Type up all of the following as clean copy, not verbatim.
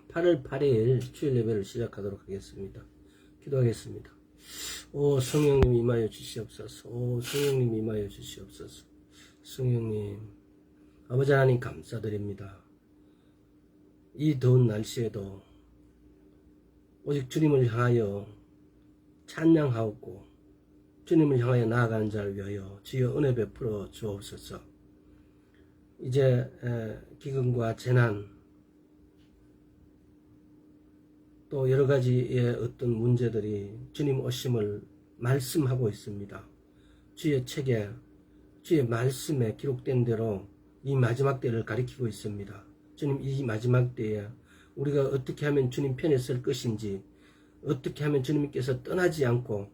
8월 8일 주일 예배를 시작하도록 하겠습니다. 기도하겠습니다. 오 성령님 임하여 주시옵소서. 오 성령님 임하여 주시옵소서. 성령님 아버지 하나님 감사드립니다. 이 더운 날씨에도 오직 주님을 향하여 찬양하옵고 주님을 향하여 나아가는 자를 위하여 주여 은혜 베풀어 주옵소서. 이제 기근과 재난 또 여러가지의 어떤 문제들이 주님 오심을 말씀하고 있습니다. 주의 책에 주의 말씀에 기록된 대로 이 마지막 때를 가리키고 있습니다. 주님 이 마지막 때에 우리가 어떻게 하면 주님 편에 설 것인지, 어떻게 하면 주님께서 떠나지 않고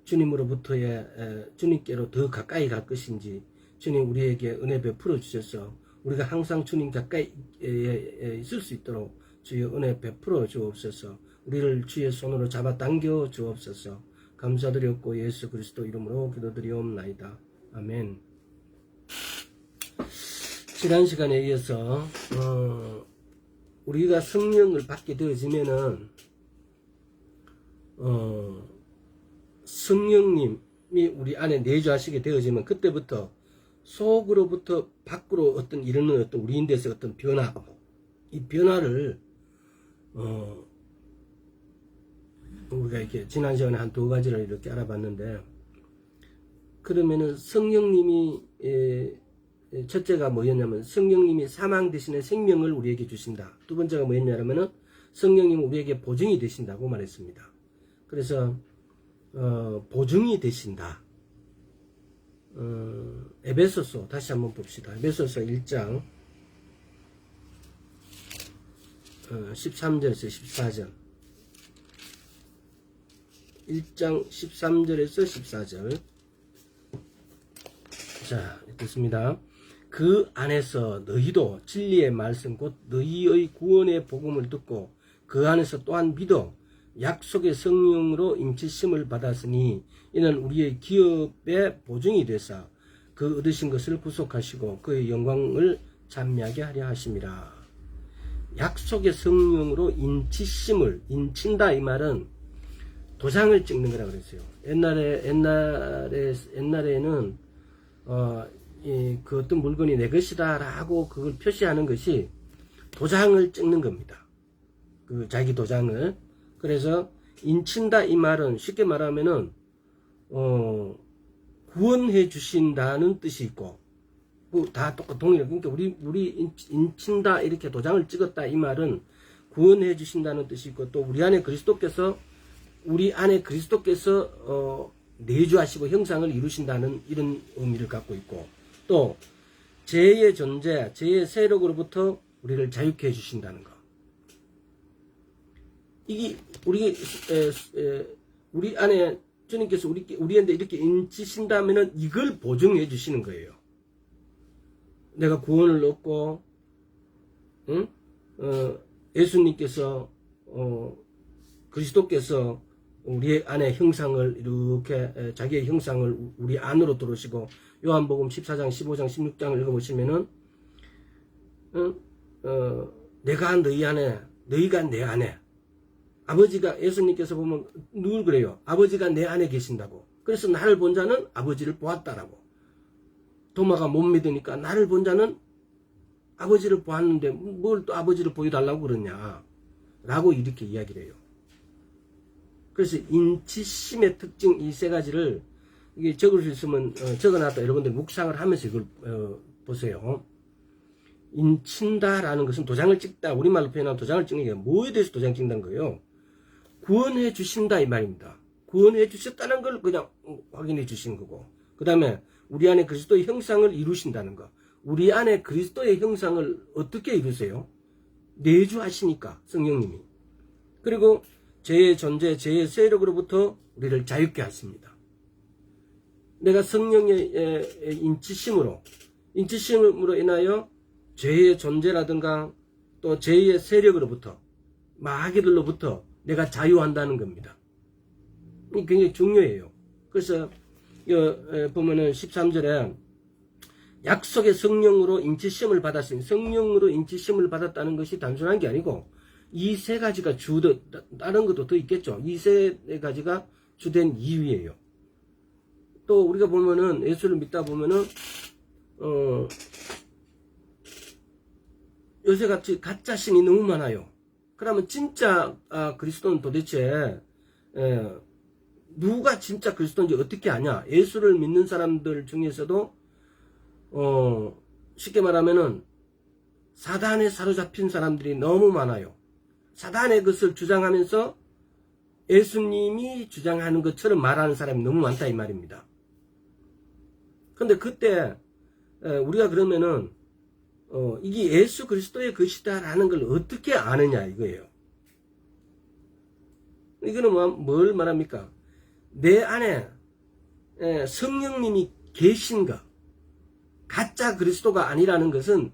주님으로부터의 주님께로 더 가까이 갈 것인지 주님 우리에게 은혜 베풀어 주셔서 우리가 항상 주님 가까이 있을 수 있도록 주의 은혜 베풀어 주옵소서. 우리를 주의 손으로 잡아당겨 주옵소서. 감사드렸고 예수 그리스도 이름으로 기도드리옵나이다. 아멘. 지난 시간에 이어서 우리가 성령을 받게 되어지면은 성령님이 우리 안에 내주하시게 되어지면 그때부터 속으로부터 밖으로 어떤 이르는 어떤 우리 인데서 어떤 변화, 이 변화를 우리가 이렇게 지난 시간에 한 두 가지를 이렇게 알아봤는데, 그러면은 성령님이 첫째가 뭐였냐면 성령님이 사망 대신에 생명을 우리에게 주신다. 두 번째가 뭐였냐면은 성령님은 우리에게 보증이 되신다고 말했습니다. 그래서 보증이 되신다. 에베소서 다시 한번 봅시다. 에베소서 1장 13절에서 14절 1장 13절에서 14절 자 읽겠습니다. 그 안에서 너희도 진리의 말씀 곧 너희의 구원의 복음을 듣고 그 안에서 또한 믿어 약속의 성령으로 임치심을 받았으니 이는 우리의 기업의 보증이 되사 그 얻으신 것을 구속하시고 그의 영광을 찬미하게 하려 하심이라. 약속의 성령으로 인친다 이 말은 도장을 찍는 거라 그랬어요. 옛날에는 그 어떤 물건이 내 것이다 라고 그걸 표시하는 것이 도장을 찍는 겁니다. 그 자기 도장을. 그래서 인친다 이 말은 쉽게 말하면은 구원해 주신다는 뜻이 있고 다 똑같 동일해. 그러니까 우리 인친다 이렇게 도장을 찍었다 이 말은 구원해 주신다는 뜻이 있고, 또 우리 안에 그리스도께서 내주하시고 형상을 이루신다는 이런 의미를 갖고 있고, 또 죄의 존재, 죄의 세력으로부터 우리를 자유케 해주신다는 것. 이게 우리 안에 주님께서 우리한테 이렇게 인치신다면은 이걸 보증해 주시는 거예요. 내가 구원을 얻고, 예수님께서 그리스도께서 우리 안에 형상을 이렇게 자기의 형상을 우리 안으로 들어오시고, 요한복음 14장, 15장, 16장을 읽어보시면은 내가 너희 안에, 너희가 내 안에, 아버지가 예수님께서 보면 늘 그래요. 아버지가 내 안에 계신다고. 그래서 나를 본 자는 아버지를 보았다라고. 도마가 못 믿으니까 나를 본 자는 아버지를 보았는데 뭘 또 아버지를 보여달라고 그러냐 라고 이렇게 이야기를 해요. 그래서 인치심의 특징 이 세 가지를 이게 적을 수 있으면 적어놨다 여러분들 묵상을 하면서 이걸 보세요. 인친다라는 것은 도장을 찍다, 우리말로 표현하면 도장을 찍는 게 뭐에 대해서 도장 찍는다는 거예요? 구원해 주신다 이 말입니다. 구원해 주셨다는 걸 그냥 확인해 주신 거고, 그 다음에 우리 안에 그리스도의 형상을 이루신다는 거. 우리 안에 그리스도의 형상을 어떻게 이루세요? 내주하시니까 성령님이. 그리고 죄의 존재, 죄의 세력으로부터 우리를 자유케 하십니다. 내가 성령의 인치심으로 인하여 죄의 존재라든가 또 죄의 세력으로부터, 마귀들로부터 내가 자유한다는 겁니다. 이게 굉장히 중요해요. 그래서 보면은 13절에 약속의 성령으로 인치심을 받았으니, 성령으로 인치심을 받았다는 것이 단순한 게 아니고 이 세 가지가 다른 것도 더 있겠죠. 이 세 가지가 주된 이유예요. 또 우리가 보면은 예수를 믿다 보면은 요새같이 가짜 신이 너무 많아요. 그러면 진짜 그리스도는 도대체 누가 진짜 그리스도인지 어떻게 아냐? 예수를 믿는 사람들 중에서도 쉽게 말하면은 사단에 사로잡힌 사람들이 너무 많아요. 사단의 것을 주장하면서 예수님이 주장하는 것처럼 말하는 사람이 너무 많다 이 말입니다. 근데 그때 우리가 그러면은 이게 예수 그리스도의 것이다라는 걸 어떻게 아느냐 이거예요. 이거는 뭘 말합니까? 내 안에 성령님이 계신가? 가짜 그리스도가 아니라는 것은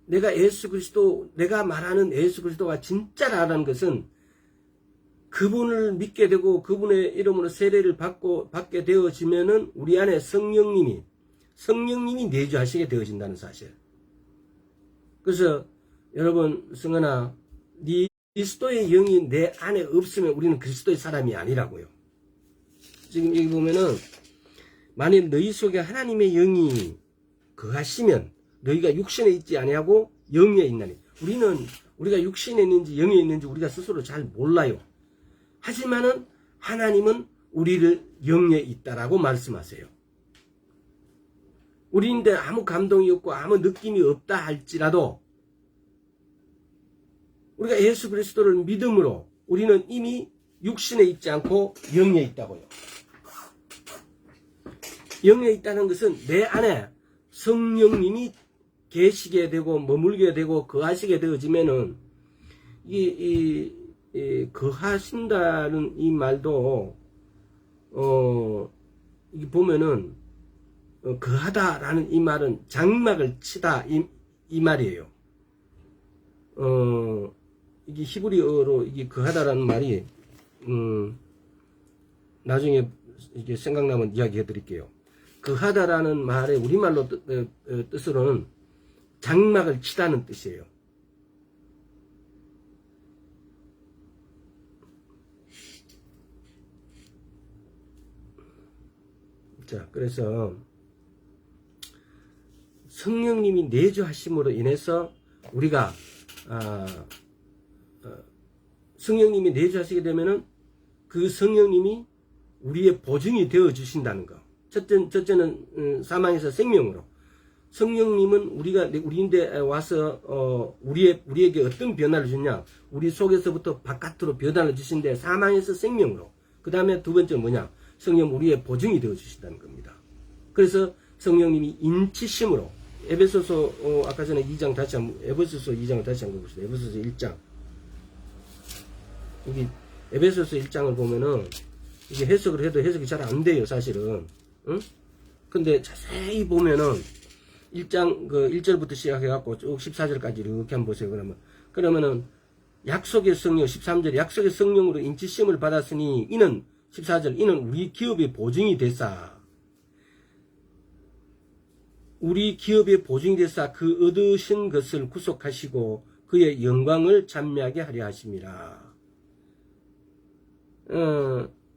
내가 말하는 예수 그리스도가 진짜라는 것은 그분을 믿게 되고 그분의 이름으로 세례를 받게 되어지면은 우리 안에 성령님이 내주하시게 되어진다는 사실. 그래서 여러분 승은아, 그리스도의 영이 내 안에 없으면 우리는 그리스도의 사람이 아니라고요. 지금 여기 보면은 만일 너희 속에 하나님의 영이 거하시면 너희가 육신에 있지 아니하고 영에 있나니. 우리가 육신에 있는지 영에 있는지 우리가 스스로 잘 몰라요. 하지만은 하나님은 우리를 영에 있다라고 말씀하세요. 우리인데 아무 감동이 없고 아무 느낌이 없다 할지라도 우리가 예수 그리스도를 믿음으로 우리는 이미 육신에 있지 않고 영에 있다고요. 영에 있다는 것은 내 안에 성령님이 계시게 되고 머물게 되고 거하시게 되어지면은 거하신다는 이 말도 이게 보면은 거하다라는 이 말은 장막을 치다 이 말이에요. 이게 히브리어로 이게 거하다라는 말이 나중에 이게 생각나면 이야기해 드릴게요. 거하다라는 말의 우리말로 뜻으로는 장막을 치다는 뜻이에요. 자, 그래서 성령님이 내주하심으로 인해서 우리가 성령님이 내주하시게 되면은 그 성령님이 우리의 보증이 되어 주신다는 거. 첫째는 사망에서 생명으로. 성령님은 우리인데 와서 우리에게 어떤 변화를 주냐? 우리 속에서부터 바깥으로 변화를 주신데 사망에서 생명으로. 그 다음에 두 번째는 뭐냐? 성령 우리의 보증이 되어 주신다는 겁니다. 그래서 성령님이 인치심으로 에베소서 아까 전에 2장 다시 한번 에베소서 2장을 다시 한번 봅시다. 에베소서 1장. 여기 에베소서 1장을 보면은 이게 해석을 해도 해석이 잘 안 돼요, 사실은. 응? 근데 자세히 보면은 1장 1절부터 시작해 갖고 쭉 14절까지 이렇게 한번 보세요. 그러면은 약속의 성령 13절 약속의 성령으로 인치심을 받았으니 이는 14절 이는 우리 기업의 보증이 되사 그 얻으신 것을 구속하시고 그의 영광을 찬미하게 하려 하심이라.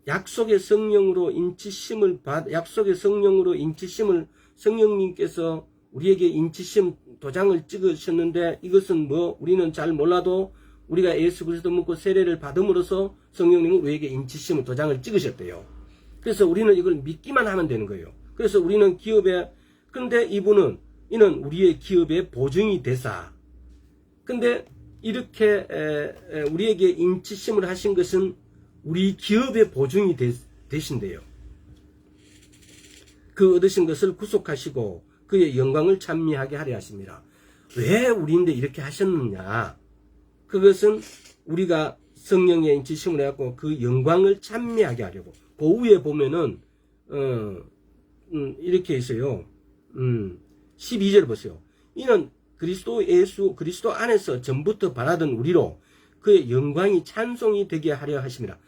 약속의 성령으로 인치심을 성령님께서 우리에게 인치심 도장을 찍으셨는데 이것은 우리는 잘 몰라도 우리가 예수 그리스도 믿고 세례를 받음으로써 성령님은 우리에게 인치심을 도장을 찍으셨대요. 그래서 우리는 이걸 믿기만 하면 되는 거예요. 그래서 우리는 근데 이는 우리의 기업의 보증이 되사. 근데 이렇게 우리에게 인치심을 하신 것은 우리 기업의 보증이 되신대요. 그 얻으신 것을 구속하시고 그의 영광을 찬미하게 하려 하십니다. 왜 우리인데 이렇게 하셨느냐? 그것은 우리가 성령의 인치심을 해갖고 그 영광을 찬미하게 하려고. 그 위에 보면은 이렇게 있어요. 12절 보세요. 이는 그리스도 안에서 전부터 바라던 우리로 그의 영광이 찬송이 되게 하려 하십니다.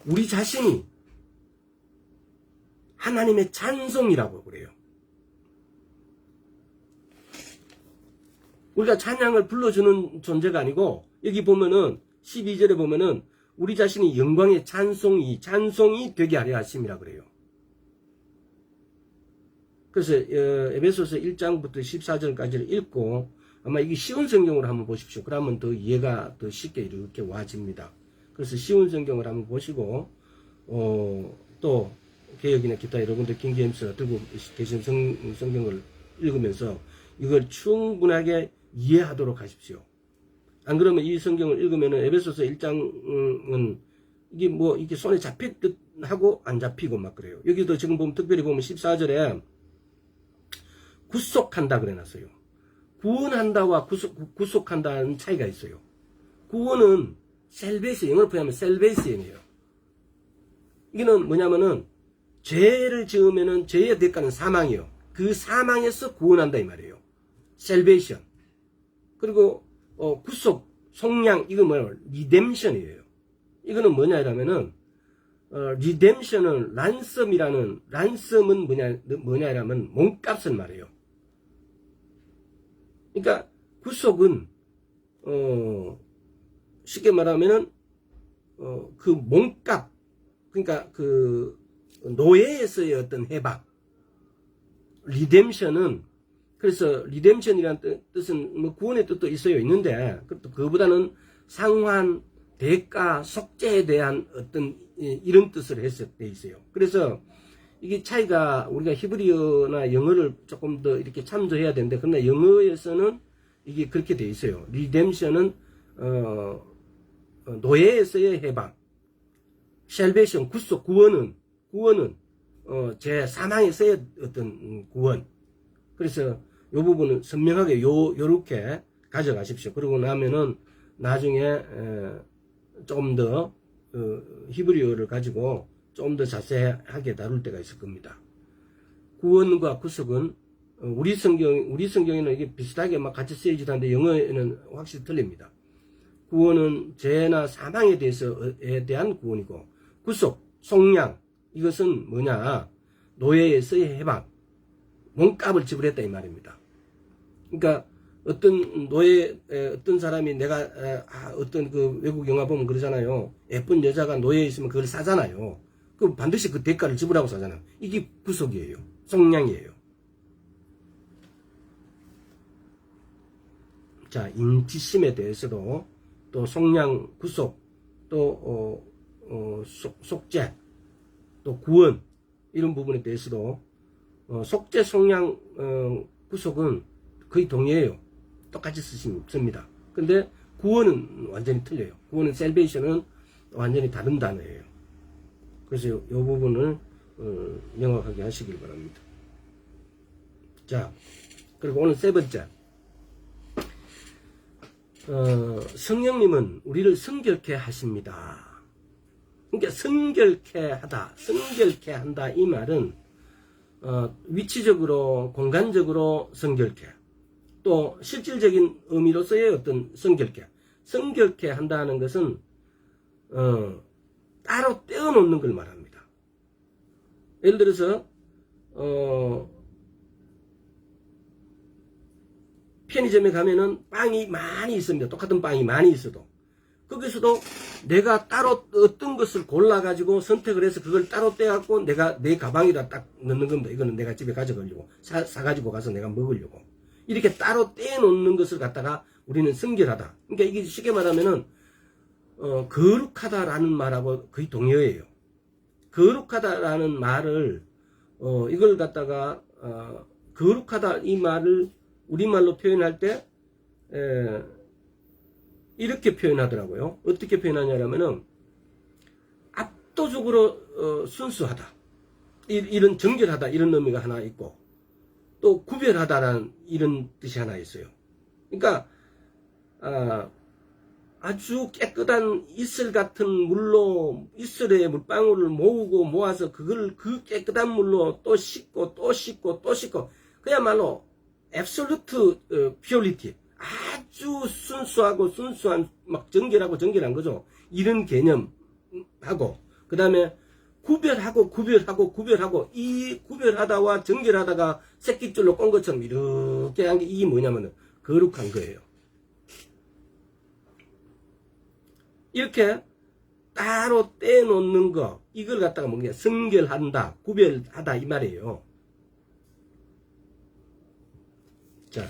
우리 자신이 하나님의 찬송이라고 그래요. 우리가 찬양을 불러주는 존재가 아니고 여기 보면은 12절에 보면은 우리 자신이 영광의 찬송이 되게 하려 하심이라 그래요. 그래서 에베소서 1장부터 14절까지를 읽고 아마 이게 쉬운 성경으로 한번 보십시오. 그러면 더 이해가 더 쉽게 이렇게 와집니다. 그래서 쉬운 성경을 한번 보시고 또 개혁이나 기타 여러분들 킹제임스나 들고 계신 성경을 읽으면서 이걸 충분하게 이해하도록 하십시오. 안 그러면 이 성경을 읽으면은 에베소서 1장은 이게 뭐 이게 손에 잡힐 듯 하고 안 잡히고 막 그래요. 여기도 지금 보면 특별히 보면 14절에 구속한다 그래 놨어요. 구원한다와 구속한다는 차이가 있어요. 구원은 셀베이션, 영어로 표현하면 셀베이션이에요. 이거는 뭐냐면은 죄를 지으면은 죄의 대가는 사망이요. 그 사망에서 구원한다 이 말이에요. 셀베이션. 그리고 구속, 속량, 이거 뭐예요? 리뎀션이에요. 이거는 뭐냐 이러면은 리뎀션은 란섬은 뭐냐라면 몸값을 말해요. 그러니까 구속은 쉽게 말하면은 그 몸값, 그러니까 그 노예에서의 어떤 해방. 리뎀션은 그래서 리뎀션이라는 뜻은 뭐 구원의 뜻도 있는데 그보다는 상환, 대가, 속죄에 대한 어떤 이런 뜻을 해서 돼 있어요. 그래서 이게 차이가 우리가 히브리어나 영어를 조금 더 이렇게 참조해야 되는데 그러나 영어에서는 이게 그렇게 돼 있어요. 리뎀션은 노예에서의 해방, 셀베이션 구속, 구원은 제 사망에서의 어떤 구원. 그래서 요 부분은 선명하게 요렇게 가져가십시오. 그러고 나면은 나중에 조금 더 히브리어를 가지고 좀 더 자세하게 다룰 때가 있을 겁니다. 구원과 구속은 우리 성경에는 이게 비슷하게 막 같이 쓰여지도 하는데 영어에는 확실히 틀립니다. 구원은 죄나 사망에 대한 구원이고 구속, 속량 이것은 뭐냐? 노예에서의 해방, 몸값을 지불했다 이 말입니다. 그러니까 어떤 사람이 내가 어떤 그 외국 영화 보면 그러잖아요. 예쁜 여자가 노예에 있으면 그걸 사잖아요. 그 반드시 그 대가를 지불하고 사잖아요. 이게 구속이에요. 속량이에요. 자, 인치심에 대해서도 또 속량, 구속, 또 속죄, 또 구원 이런 부분에 대해서도 속죄, 속량, 구속은 거의 동의해요. 똑같이 씁니다. 근데 구원은 완전히 틀려요. 구원은 셀베이션은 완전히 다른 단어예요. 그래서 이 부분을 명확하게 하시길 바랍니다. 자, 그리고 오늘 세 번째. 성령님은 우리를 성결케 하십니다. 그러니까 성결케 한다 이 말은 위치적으로 공간적으로 성결케, 또 실질적인 의미로서의 어떤 성결케 한다는 것은 따로 떼어놓는 걸 말합니다. 예를 들어서 편의점에 가면은 빵이 많이 있습니다. 똑같은 빵이 많이 있어도 거기서도 내가 따로 어떤 것을 골라가지고 선택을 해서 그걸 따로 떼갖고 내가 내 가방에다 딱 넣는 겁니다. 이거는 내가 집에 가져가려고 사가지고 가서 내가 먹으려고 이렇게 따로 떼놓는 것을 갖다가 우리는 성결하다. 그러니까 이게 쉽게 말하면은 거룩하다라는 말하고 거의 동의어예요. 거룩하다라는 말을 이걸 갖다가 거룩하다 이 말을 우리말로 표현할 때 이렇게 표현하더라고요. 어떻게 표현하냐면은 압도적으로 순수하다, 이런 정결하다 이런 의미가 하나 있고 또 구별하다라는 이런 뜻이 하나 있어요. 그러니까 아주 깨끗한 이슬 같은 물로 이슬의 물방울을 모아서 그 깨끗한 물로 또 씻고 그야말로 absolute purity, 아주 순수한 막 정결한 거죠. 이런 개념하고 그 다음에 구별하고 이 구별하다와 정결하다가 새끼줄로 꼰 것처럼 이렇게 한 게 이게 뭐냐면은 거룩한 거예요. 이렇게 따로 떼놓는 거, 이걸 갖다가 뭔가 성결한다, 구별하다 이 말이에요. 자,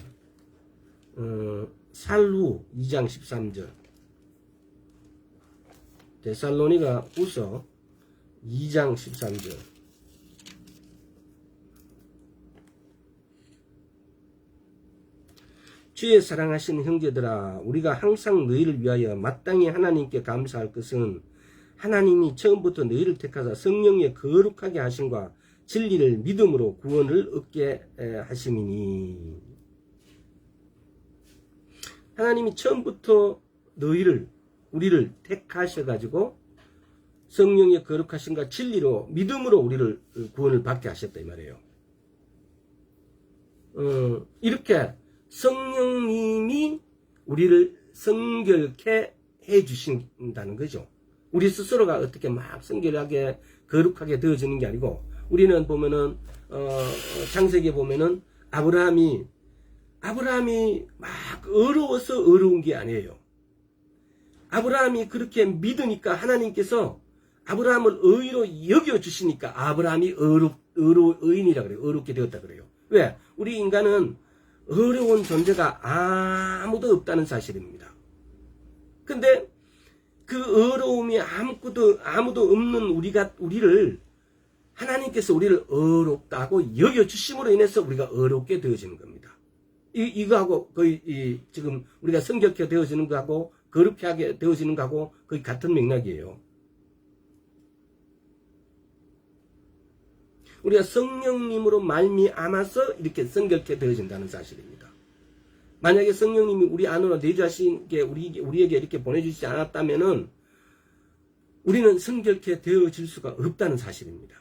살후 2장 13절. 데살로니가 후서 2장 13절. 주의 사랑하시는 형제들아, 우리가 항상 너희를 위하여 마땅히 하나님께 감사할 것은 하나님이 처음부터 너희를 택하사 성령의 거룩하게 하심과 진리를 믿음으로 구원을 얻게 하심이니. 하나님이 처음부터 우리를 택하셔가지고 성령의 거룩하심과 진리로 믿음으로 우리를 구원을 받게 하셨다 이 말이에요. 이렇게 성령님이 우리를 성결케 해주신다는 거죠. 우리 스스로가 어떻게 막 성결하게 거룩하게 되어지는 게 아니고, 우리는 보면은 창세기에 보면은 아브라함이 막 어려워서 어려운 게 아니에요. 아브라함이 그렇게 믿으니까 하나님께서 아브라함을 의로 여겨주시니까 아브라함이 의인이라 그래요. 어렵게 되었다 그래요. 왜? 우리 인간은 어려운 존재가 아무도 없다는 사실입니다. 근데 그 어려움이 아무도 없는 우리를 하나님께서 우리를 어렵다고 여겨주심으로 인해서 우리가 어렵게 되어지는 겁니다. 이거하고 거의 지금 우리가 성결케 되어지는 거하고 거룩게 하게 되어지는 거하고 거의 같은 맥락이에요. 우리가 성령님으로 말미암아서 이렇게 성결케 되어진다는 사실입니다. 만약에 성령님이 우리 안으로 내주하신 게 우리에게 이렇게 보내주시지 않았다면은 우리는 성결케 되어질 수가 없다는 사실입니다.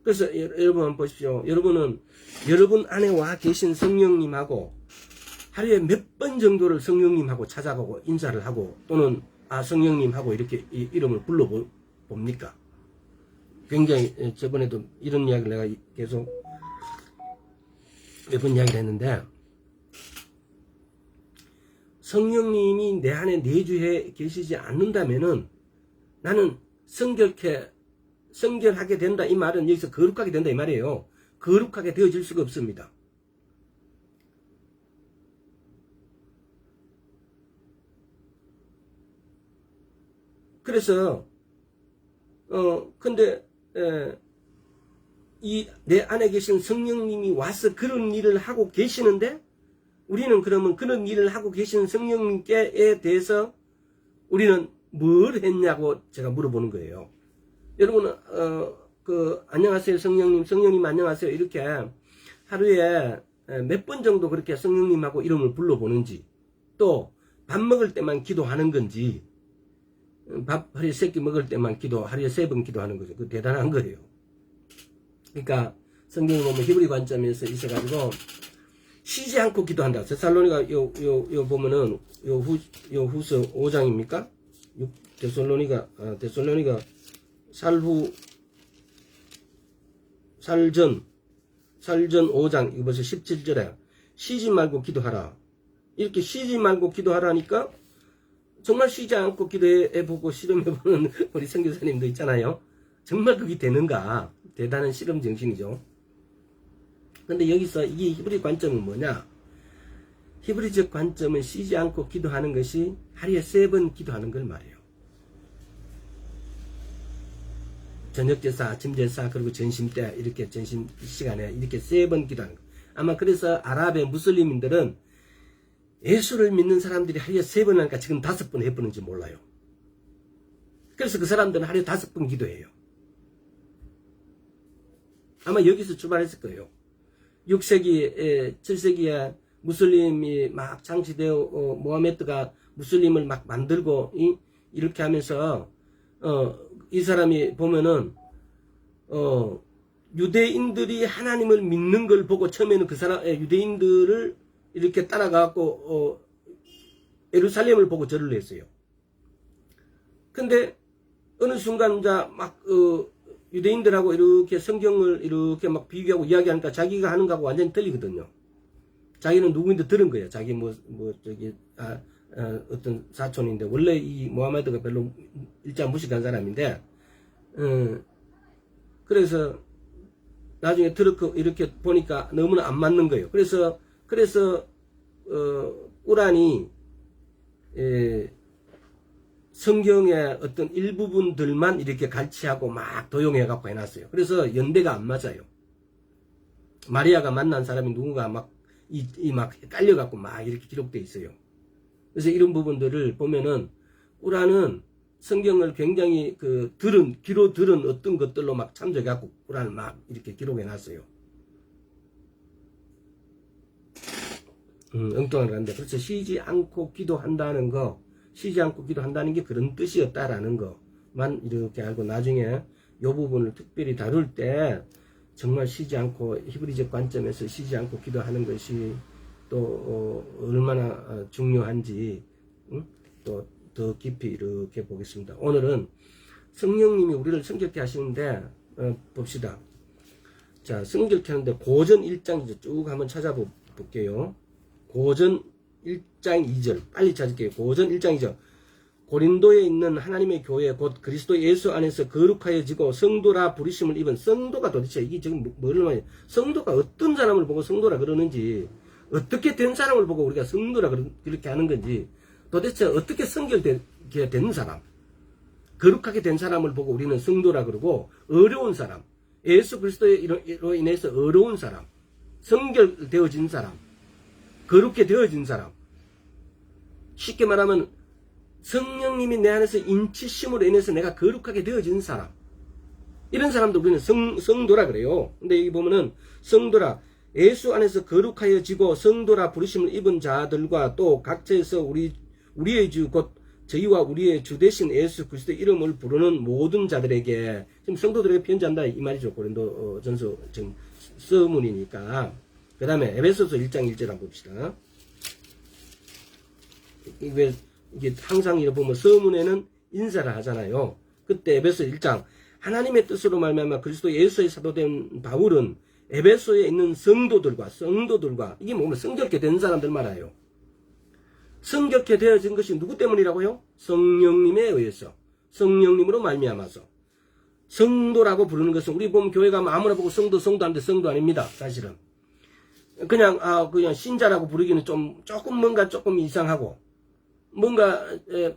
그래서 여러분 한번 보십시오. 여러분은 여러분 안에 와 계신 성령님하고 하루에 몇 번 정도를 성령님하고 찾아가고 인사를 하고 또는 성령님하고 이렇게 이름을 불러봅니까? 굉장히 저번에도 이런 이야기를 내가 계속 몇 번 이야기를 했는데, 성령님이 내 안에 내주해 계시지 않는다면은 나는 성결하게 된다 이 말은 여기서 거룩하게 된다 이 말이에요. 거룩하게 되어질 수가 없습니다. 그래서 근데 내 안에 계신 성령님이 와서 그런 일을 하고 계시는데, 우리는 그러면 그런 일을 하고 계신 성령님께 대해서 우리는 뭘 했냐고 제가 물어보는 거예요. 여러분은 안녕하세요 성령님 안녕하세요 이렇게 하루에 몇 번 정도 그렇게 성령님하고 이름을 불러보는지, 또 밥 먹을 때만 기도하는 건지, 밥 하루에 3끼 먹을 때만 하루에 3번 기도하는 거죠. 그 대단한 거예요. 그러니까 성경에 보면 히브리 관점에서 있어가지고 쉬지 않고 기도한다. 데살로니가 요 보면은 요 후서 5장입니까? 데살로니가 살전 5장 이거 벌써 17절에 쉬지 말고 기도하라. 이렇게 쉬지 말고 기도하라니까 정말 쉬지 않고 기도해보고 실험해보는 우리 선교사님도 있잖아요. 정말 그게 되는가? 대단한 실험 정신이죠. 근데 여기서 이 히브리 관점은 뭐냐? 히브리적 관점은 쉬지 않고 기도하는 것이 하루에 3번 기도하는 걸 말해요. 저녁제사, 아침제사, 그리고 점심때 이렇게 점심 시간에 이렇게 3번 기도하는 거. 아마 그래서 아랍의 무슬림인들은 예수를 믿는 사람들이 하루에 3번 하니까 지금 5번 해보는지 몰라요. 그래서 그 사람들은 하루에 5번 기도해요. 아마 여기서 출발했을 거예요. 6세기, 7세기에 무슬림이 막 창시되어 모하메드가 무슬림을 막 만들고 이렇게 하면서 이 사람이 보면은 유대인들이 하나님을 믿는 걸 보고 처음에는 그 사람 유대인들을 이렇게 따라가고 예루살렘을 보고 절을 했어요. 근데 어느 순간 막 유대인들하고 이렇게 성경을 이렇게 막 비교하고 이야기하니까 자기가 하는 거하고 완전히 틀리거든요. 자기는 누구인데 들은 거예요. 자기 어떤 사촌인데, 원래 이 모하메드가 별로 일자 무식한 사람인데, 그래서 나중에 이렇게 보니까 너무나 안 맞는 거예요. 그래서 꾸란이 성경의 어떤 일부분들만 이렇게 갈치하고 막 도용해갖고 해놨어요. 그래서 연대가 안 맞아요. 마리아가 만난 사람이 누군가 막 헷갈려갖고 막 이렇게 기록되어 있어요. 그래서 이런 부분들을 보면은 꾸란은 성경을 굉장히 귀로 들은 어떤 것들로 막 참조해갖고 꾸란을 막 이렇게 기록해놨어요. 엉뚱한 거 한데, 그렇죠. 쉬지 않고 기도한다는 게 그런 뜻이었다라는 거만 이렇게 알고, 나중에 이 부분을 특별히 다룰 때 정말 쉬지 않고, 히브리적 관점에서 쉬지 않고 기도하는 것이 또 얼마나 중요한지 또 더 깊이 이렇게 보겠습니다. 오늘은 성령님이 우리를 성결케 하시는데 봅시다. 자, 성결케 하는데 고전 1장 쭉 한번 찾아볼게요. 고전 1장 2절 빨리 찾을게요. 고전 1장 2절 고린도에 있는 하나님의 교회 곧 그리스도 예수 안에서 거룩하여지고 성도라 부르심을 입은, 성도가 도대체 이게 지금 뭐를 말해요? 성도가 어떤 사람을 보고 성도라 그러는지, 어떻게 된 사람을 보고 우리가 성도라 그렇게 하는 건지, 도대체 어떻게 성결되게 된 사람, 거룩하게 된 사람을 보고 우리는 성도라 그러고, 어려운 사람, 예수 그리스도로 인해서 어려운 사람, 성결되어진 사람, 거룩게 되어진 사람, 쉽게 말하면 성령님이 내 안에서 인치심으로 인해서 내가 거룩하게 되어진 사람, 이런 사람도 우리는 성도라 그래요. 근데 여기 보면은 성도라, 예수 안에서 거룩하여지고 성도라 부르심을 입은 자들과 또 각처에서 우리의 주 곧 저희와 우리의 주 되신 예수 그리스도의 이름을 부르는 모든 자들에게, 지금 성도들에게 편지한다 이 말이죠. 고린도 전서 지금 서문이니까. 그 다음에 에베소서 1장 1절 한번 봅시다. 이게 항상 이렇게 보면 서문에는 인사를 하잖아요. 그때 에베소 1장 하나님의 뜻으로 말미암아 그리스도 예수의 사도된 바울은 에베소에 있는 성도들과 이게 뭐면 성결케 된 사람들 말아요. 성결케 되어진 것이 누구 때문이라고요? 성령님에 의해서, 성령님으로 말미암아서. 성도라고 부르는 것은, 우리 보면 교회 가면 아무나 보고 성도 하는데 성도 아닙니다. 사실은 그냥 신자라고 부르기는 조금 이상하고, 뭔가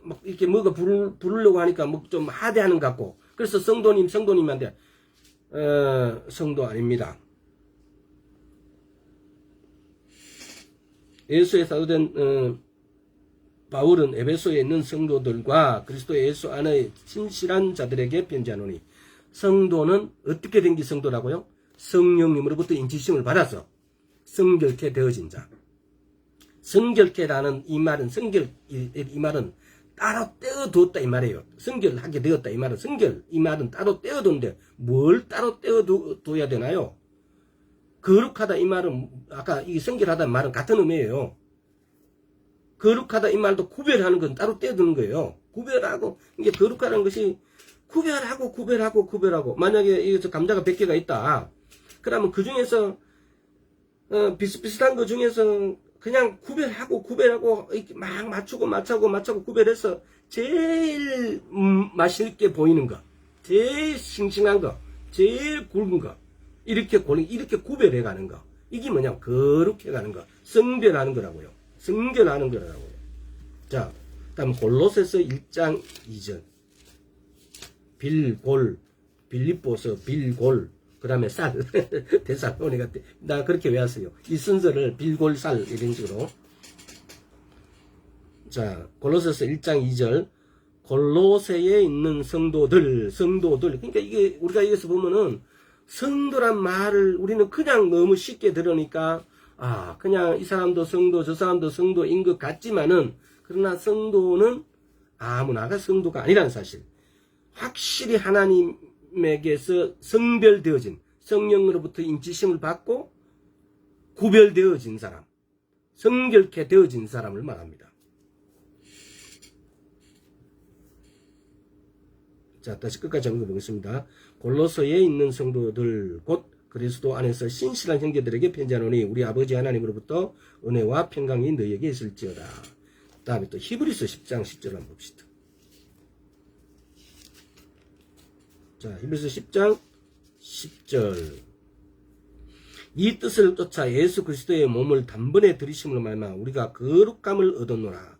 막 이렇게 뭐가 부르려고 하니까 뭐 좀 하대하는 것 같고, 그래서 성도님한테 성도 아닙니다. 예수의 사도된 바울은 에베소에 있는 성도들과 그리스도 예수 안의 신실한 자들에게 편지하노니, 성도는 어떻게 된 게 성도라고요? 성령님으로부터 인치심을 받아서 성결케 되어진 자. 성결케라는 이 말은, 이 말은 따로 떼어두었다 이 말이에요. 성결하게 되었다 이 말은, 이 말은 따로 떼어두는데 뭘 따로 떼어둬야 되나요? 거룩하다 이 말은, 아까 이 성결하다 이 말은 같은 의미예요. 거룩하다 이 말도 구별하는 건 따로 떼어두는 거예요. 구별하고, 이게 거룩하다는 것이 구별하고. 만약에 여기서 감자가 100개가 있다. 그러면 그 중에서 비슷비슷한 거 중에서 그냥 구별하고 이렇게 막 맞추고 구별해서 제일 맛있게 보이는 거, 제일 싱싱한 거, 제일 굵은 거, 이렇게 구별해 가는 거. 이게 뭐냐면 거룩해 가는 거, 성별하는 거라고요. 성결하는 거라고요. 자, 다음 골로새서 1장 2절. 빌립보서 빌골, 그 다음에 쌀. 데살로니가 나 그렇게 외웠어요. 이 순서를 빌골, 쌀 이런 식으로. 자, 골로새서 1장 2절. 골로새에 있는 성도들. 그러니까 이게 우리가 여기서 보면은 성도란 말을 우리는 그냥 너무 쉽게 들으니까, 그냥 이 사람도 성도, 저 사람도 성도인 것 같지만은, 그러나 성도는 아무나가 성도가 아니라는 사실. 확실히 하나님에게서 성별되어진, 성령으로부터 인치심을 받고 구별되어진 사람, 성결케 되어진 사람을 말합니다. 자, 다시 끝까지 읽어보겠습니다. 골로새에 있는 성도들 곧 그리스도 안에서 신실한 형제들에게 편지하노니 우리 아버지 하나님으로부터 은혜와 평강이 너희에게 있을지어다. 다음에 또 히브리서 10장 10절 한번 봅시다. 자, 히브리서 10장 10절. 이 뜻을 쫓아 예수 그리스도의 몸을 단번에 들이심으로 말미암아 우리가 거룩함을 얻었노라.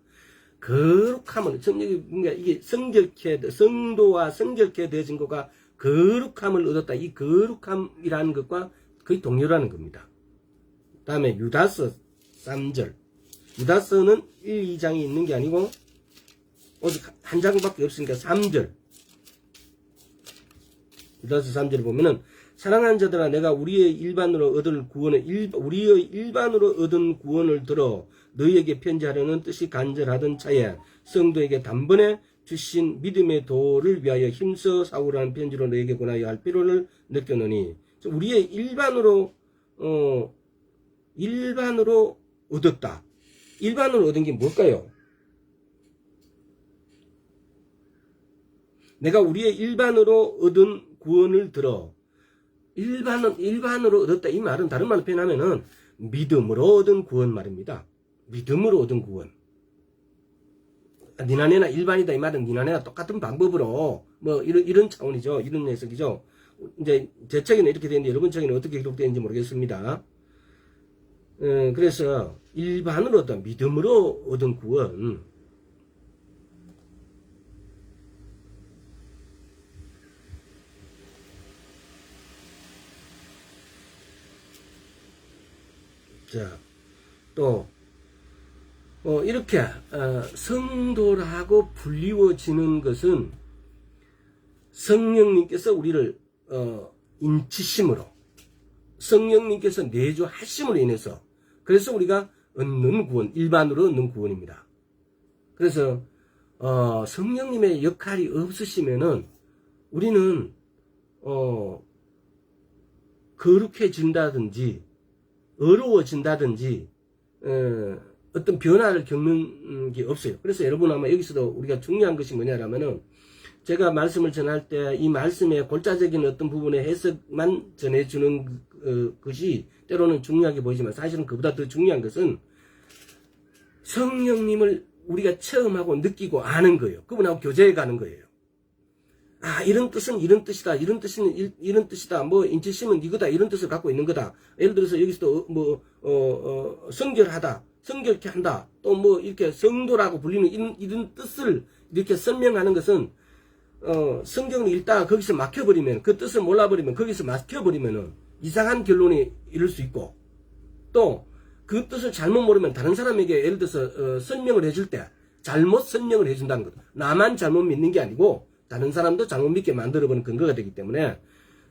거룩함을, 뭔가 이게 성도와 성결케 되어진 것과 거룩함을 얻었다. 이 거룩함이라는 것과 거의 동일하는 겁니다. 다음에 유다서 3절. 유다서는 1, 2장이 있는 게 아니고 오직 한 장밖에 없으니까 3절. 유다서 3절을 보면은 사랑하는 자들아 내가 우리의 일반으로 얻은 구원을 들어 너희에게 편지하려는 뜻이 간절하던 차에 성도에게 단번에 주신 믿음의 도를 위하여 힘써 사오라는 편지로 너희에게 권하여 할 필요를 느꼈노니 우리의 일반으로 얻었다. 일반으로 얻은 게 뭘까요? 내가 우리의 일반으로 얻은 구원을 들어 일반으로 얻었다. 이 말은 다른 말로 표현하면은 믿음으로 얻은 구원 말입니다. 믿음으로 얻은 구원. 니나네나 일반이다 이 말은 니나네나 똑같은 방법으로 뭐 이런 차원이죠. 이런 해석이죠. 이제 제 책에는 이렇게 되는데 여러분 책에는 어떻게 기록되는지 모르겠습니다. 그래서 일반으로 얻은 믿음으로 얻은 구원. 자, 또 이렇게 성도라고 불리워지는 것은 성령님께서 우리를 인치심으로 성령님께서 내주하심으로 인해서 그래서 우리가 얻는 구원, 일반으로 얻는 구원입니다. 그래서 성령님의 역할이 없으시면은 우리는 거룩해진다든지 어려워진다든지 어떤 변화를 겪는 게 없어요. 그래서 여러분 아마 여기서도 우리가 중요한 것이 뭐냐라면은 제가 말씀을 전할 때 이 말씀의 골자적인 어떤 부분의 해석만 전해주는 것이 때로는 중요하게 보이지만 사실은 그보다 더 중요한 것은 성령님을 우리가 체험하고 느끼고 아는 거예요. 그분하고 교제해 가는 거예요. 아, 이런 뜻은 이런 뜻이다. 이런 뜻은 이런 뜻이다. 뭐, 인치심은 이거다. 이런 뜻을 갖고 있는 거다. 예를 들어서 여기서도 성결하다. 성결케 한다. 또 뭐, 이렇게 성도라고 불리는 이런 뜻을 이렇게 설명하는 것은, 성경을 읽다가 거기서 막혀버리면, 그 뜻을 몰라버리면, 거기서 막혀버리면은 이상한 결론이 이룰 수 있고, 또 그 뜻을 잘못 모르면 다른 사람에게 예를 들어서, 설명을 해줄 때 잘못 설명을 해준다는 것. 나만 잘못 믿는 게 아니고, 다른 사람도 잘못 믿게 만들어버리는 근거가 되기 때문에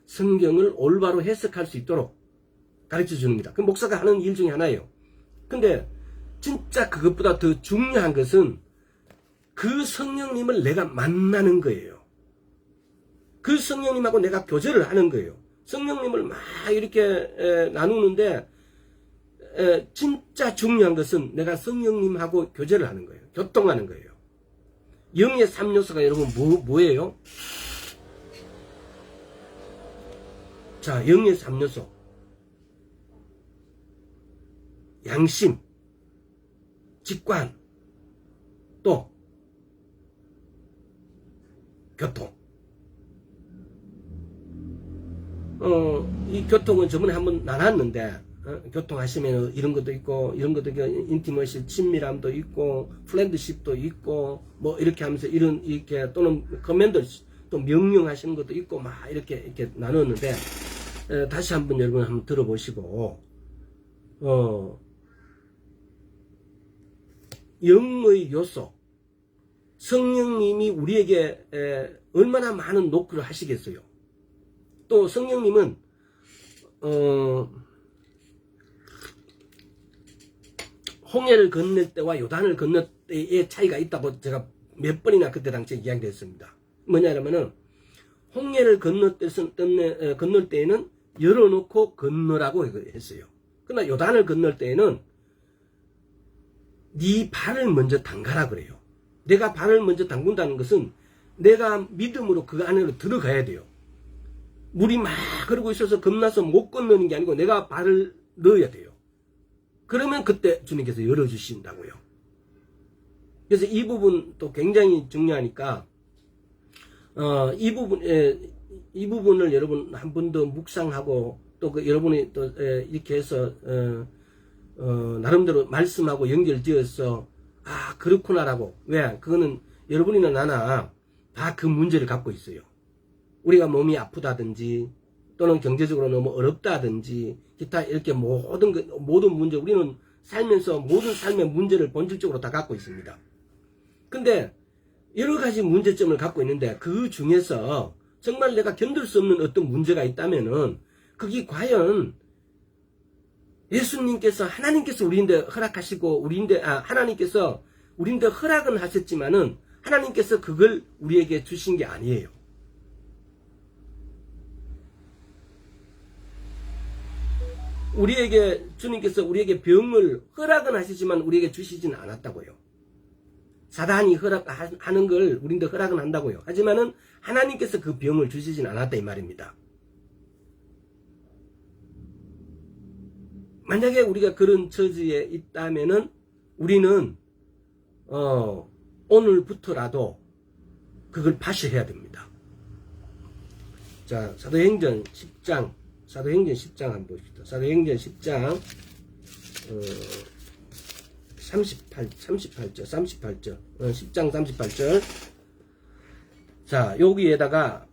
성경을 올바로 해석할 수 있도록 가르쳐 줍니다. 그 목사가 하는 일 중에 하나예요. 근데 진짜 그것보다 더 중요한 것은 그 성령님을 내가 만나는 거예요. 그 성령님하고 내가 교제를 하는 거예요. 성령님을 막 이렇게 나누는데 진짜 중요한 것은 내가 성령님하고 교제를 하는 거예요. 교통하는 거예요. 영의 3요소가 여러분 뭐예요? 자, 영의 3요소. 양심, 직관, 또 교통. 이 교통은 저번에 한번 나눴는데 교통하시면 이런 것도 있고 인티머시 친밀함도 있고 프렌드십도 있고 뭐 이렇게 하면서 이렇게 또는 커맨더 또 명령하시는 것도 있고 막 이렇게 나눴는데 다시 한번 여러분 한번 들어보시고 영의 요소 성령님이 우리에게 얼마나 많은 노크를 하시겠어요. 또 성령님은 홍해를 건널 때와 요단을 건널 때의 차이가 있다고 제가 몇 번이나 그때 당시에 이야기했습니다. 뭐냐면은 홍해를 건널 때에는 열어놓고 건너라고 했어요. 그러나 요단을 건널 때에는 네 발을 먼저 담가라 그래요. 내가 발을 먼저 담근다는 것은 내가 믿음으로 그 안으로 들어가야 돼요. 물이 막 흐르고 있어서 겁나서 못 건너는 게 아니고 내가 발을 넣어야 돼요. 그러면 그때 주님께서 열어주신다고요. 그래서 이 부분도 굉장히 중요하니까 이 부분을 여러분 한 번 더 묵상하고 또 여러분이 또 이렇게 해서 나름대로 말씀하고 연결지어서 그렇구나라고. 왜? 그거는 여러분이나 나나 다 그 문제를 갖고 있어요. 우리가 몸이 아프다든지 또는 경제적으로 너무 어렵다든지 기타 이렇게 모든 문제, 우리는 살면서 모든 삶의 문제를 본질적으로 다 갖고 있습니다. 근데 여러 가지 문제점을 갖고 있는데 그 중에서 정말 내가 견딜 수 없는 어떤 문제가 있다면은 그게 과연 예수님께서 하나님께서 우리인데 허락하시고 하나님께서 우리인데 허락은 하셨지만은 하나님께서 그걸 우리에게 주신 게 아니에요. 주님께서 우리에게 병을 허락은 하시지만 우리에게 주시진 않았다고요. 사단이 허락하는 걸 우리인데 허락은 한다고요. 하지만은 하나님께서 그 병을 주시진 않았다 이 말입니다. 만약에 우리가 그런 처지에 있다면은 우리는 오늘부터라도 그걸 파시해야 됩니다. 자, 사도행전 10장 한번 봅시다. 사도행전 10장 38절 10장 38절. 자, 여기에다가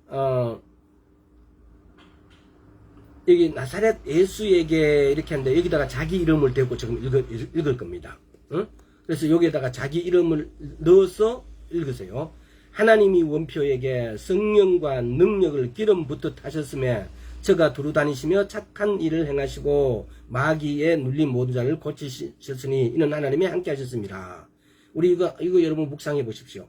여기 나사렛 예수에게 이렇게 하는데 여기다가 자기 이름을 대고 지금 읽을 겁니다. 그래서 여기에다가 자기 이름을 넣어서 읽으세요. 하나님이 원표에게 성령과 능력을 기름 붓듯 하셨음에 저가 두루 다니시며 착한 일을 행하시고 마귀에 눌린 모든 자를 고치셨으니 이는 하나님이 함께 하셨습니다. 우리 이거 여러분 묵상해 보십시오.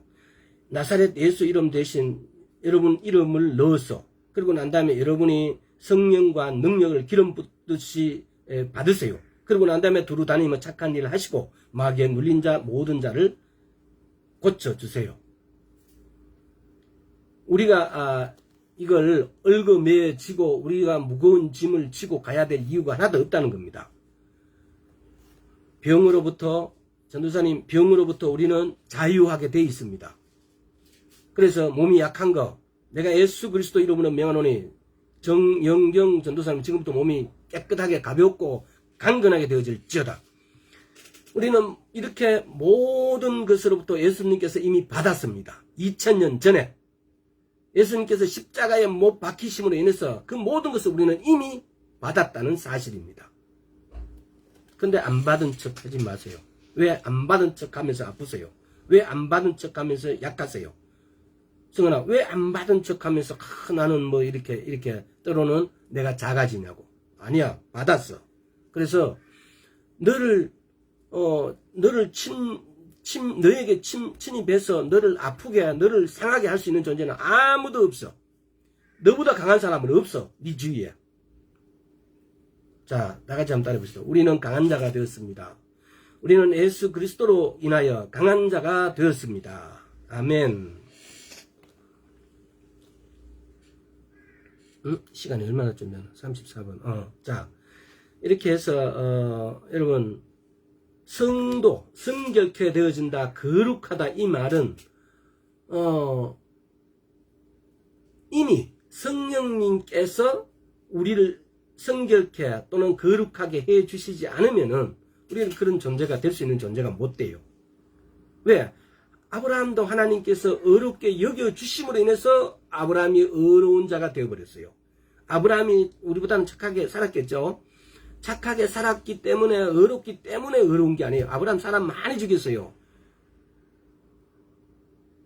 나사렛 예수 이름 대신 여러분 이름을 넣어서 그리고 난 다음에 여러분이 성령과 능력을 기름 붓듯이 받으세요. 그리고 난 다음에 두루 다니며 착한 일을 하시고 마귀에 눌린 자 모든 자를 고쳐주세요. 우리가 이걸 얽어매지고 우리가 무거운 짐을 지고 가야 될 이유가 하나도 없다는 겁니다. 전도사님 병으로부터 우리는 자유하게 돼 있습니다. 그래서 몸이 약한 거 내가 예수 그리스도 이름으로 명하노니 정영경 전도사님 지금부터 몸이 깨끗하게 가볍고 강건하게 되어질지어다. 우리는 이렇게 모든 것으로부터 예수님께서 이미 받았습니다. 2000년 전에 예수님께서 십자가에 못 박히심으로 인해서 그 모든 것을 우리는 이미 받았다는 사실입니다. 근데 안 받은 척 하지 마세요. 왜 안 받은 척 하면서 아프세요? 왜 안 받은 척 하면서 약하세요? 성은아, 왜 안 받은 척 하면서 나는 뭐 이렇게 때로는 내가 작아지냐고. 아니야, 받았어. 그래서 너에게 침입해서 너를 아프게, 너를 상하게 할 수 있는 존재는 아무도 없어. 너보다 강한 사람은 없어. 네 주위에. 자, 나같이 한번 따라해보시죠. 우리는 강한 자가 되었습니다. 우리는 예수 그리스도로 인하여 강한 자가 되었습니다. 아멘. 시간이 얼마나 좀 되나? 34분. 자, 이렇게 해서 여러분 성결케 되어진다, 거룩하다 이 말은 이미 성령님께서 우리를 성결케 또는 거룩하게 해 주시지 않으면은 우리는 그런 존재가 될 수 있는 존재가 못 돼요. 왜? 아브라함도 하나님께서 어렵게 여겨주심으로 인해서 아브라함이 어려운 자가 되어버렸어요. 아브라함이 우리보다는 착하게 살았겠죠. 착하게 살았기 때문에 어렵기 때문에 어려운 게 아니에요. 아브라함 사람 많이 죽였어요.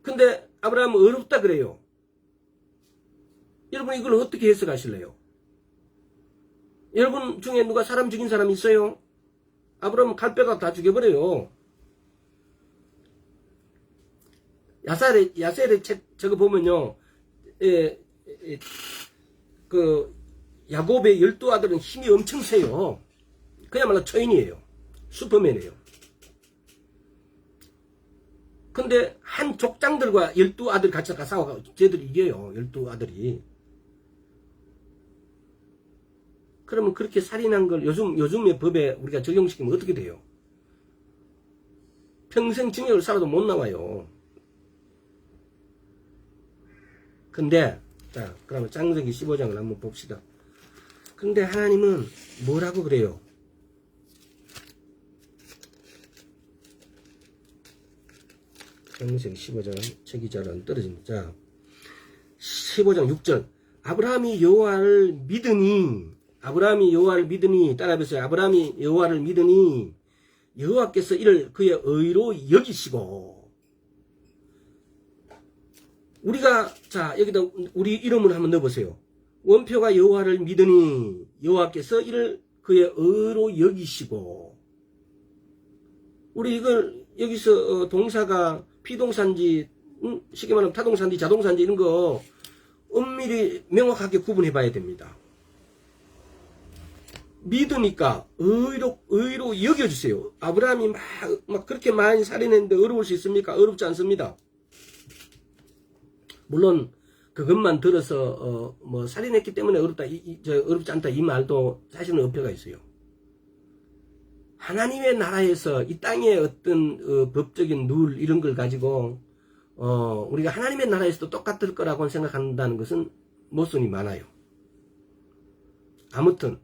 근데 아브라함은 어렵다 그래요. 여러분 이걸 어떻게 해석하실래요? 여러분 중에 누가 사람 죽인 사람 있어요? 아브라함은 칼빼가 다 죽여버려요. 야셀의 책 저거 보면요, 그 야곱의 12아들은 힘이 엄청 세요. 그야말로 초인이에요. 슈퍼맨이에요. 근데 한 족장들과 12아들 같이 싸워가 쟤들이 이겨요. 12아들이. 그러면 그렇게 살인한 걸 요즘의 법에 우리가 적용시키면 어떻게 돼요? 평생 징역을 살아도 못 나와요. 근데 자, 그러면 창세기 15장을 한번 봅시다. 근데 하나님은 뭐라고 그래요? 창세기 15장 제 기자로 안 떨어집니다. 자, 15장 6절. 아브라함이 여호와를 믿으니 따라해보세요. 아브라함이 여호와를 믿으니 여호와께서 이를 그의 의로 여기시고. 우리가 자 여기다 우리 이름을 한번 넣어보세요. 원표가 여호와를 믿으니 여호와께서 이를 그의 의로 여기시고. 우리 이걸 여기서 동사가 피동사인지 쉽게 말하면 타동사인지 자동사인지 이런 거 엄밀히 명확하게 구분해 봐야 됩니다. 믿으니까 의로 여겨주세요. 아브라함이 막 그렇게 많이 살인했는데 어려울 수 있습니까? 어렵지 않습니다. 물론 그것만 들어서 뭐 살인했기 때문에 어렵지 않다 이 말도 사실은 어폐가 있어요. 하나님의 나라에서 이 땅의 어떤 법적인 룰 이런 걸 가지고 우리가 하나님의 나라에서도 똑같을 거라고 생각한다는 것은 모순이 많아요. 아무튼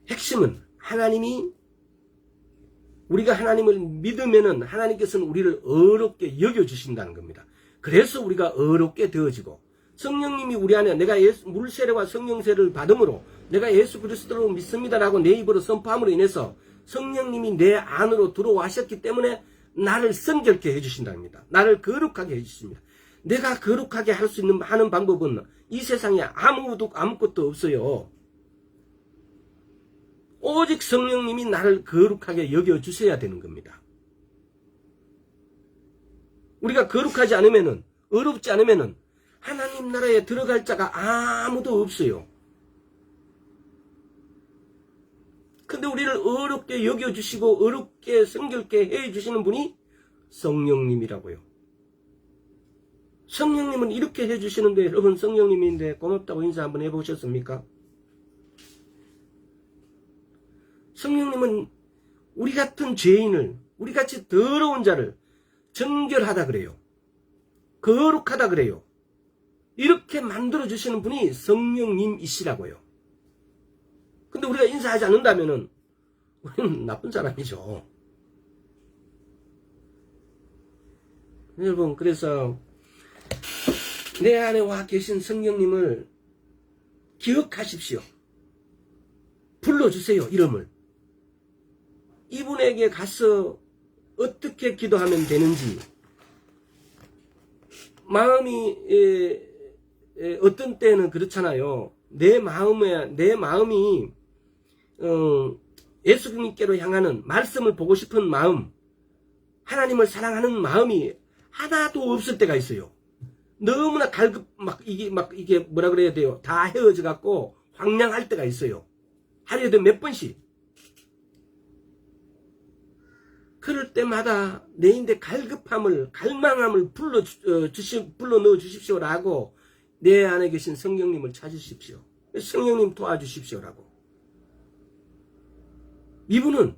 핵심은 우리가 하나님을 믿으면은 하나님께서는 우리를 어렵게 여겨주신다는 겁니다. 그래서 우리가 어렵게 되어지고, 성령님이 우리 안에 내가 물세례와 성령세를 받음으로 내가 예수 그리스도를 믿습니다라고 내 입으로 선포함으로 인해서 성령님이 내 안으로 들어와셨기 때문에 나를 성결케 해주신답니다. 나를 거룩하게 해주십니다. 내가 거룩하게 할 수 있는 하는 방법은 이 세상에 아무것도 없어요. 오직 성령님이 나를 거룩하게 여겨주셔야 되는 겁니다. 우리가 거룩하지 않으면은, 어렵지 않으면은 하나님 나라에 들어갈 자가 아무도 없어요. 근데 우리를 어렵게 여겨주시고 어렵게 성결케 해주시는 분이 성령님이라고요. 성령님은 이렇게 해주시는데, 여러분 성령님인데 고맙다고 인사 한번 해보셨습니까? 성령님은 우리 같은 죄인을, 우리같이 더러운 자를 정결하다 그래요. 거룩하다 그래요. 이렇게 만들어주시는 분이 성령님이시라고요. 근데 우리가 인사하지 않는다면은 우리는 나쁜 사람이죠. 여러분, 그래서 내 안에 와 계신 성령님을 기억하십시오. 불러주세요, 이름을. 이분에게 가서 어떻게 기도하면 되는지, 마음이 어떤 때는 그렇잖아요. 내 마음이 예수님께로 향하는, 말씀을 보고 싶은 마음, 하나님을 사랑하는 마음이 하나도 없을 때가 있어요. 너무나 이게 뭐라 그래야 돼요? 다 헤어져 갖고 황량할 때가 있어요. 하루에도 몇 번씩. 그럴 때마다 내인데 갈망함을 불러 넣어 주십시오라고 내 안에 계신 성령님을 찾으십시오. 성령님 도와주십시오라고. 이분은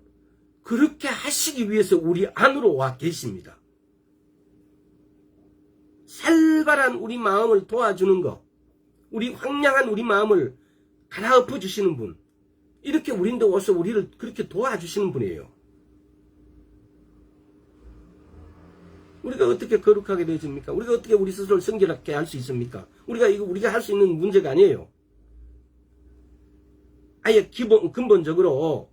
그렇게 하시기 위해서 우리 안으로 와 계십니다. 살벌한 우리 마음을 도와주는 것, 우리 황량한 우리 마음을 갈아엎어 주시는 분, 이렇게 우리인데 와서 우리를 그렇게 도와주시는 분이에요. 우리가 어떻게 거룩하게 되어집니까? 우리가 어떻게 우리 스스로를 성결하게 할 수 있습니까? 우리가 할 수 있는 문제가 아니에요. 아예 근본적으로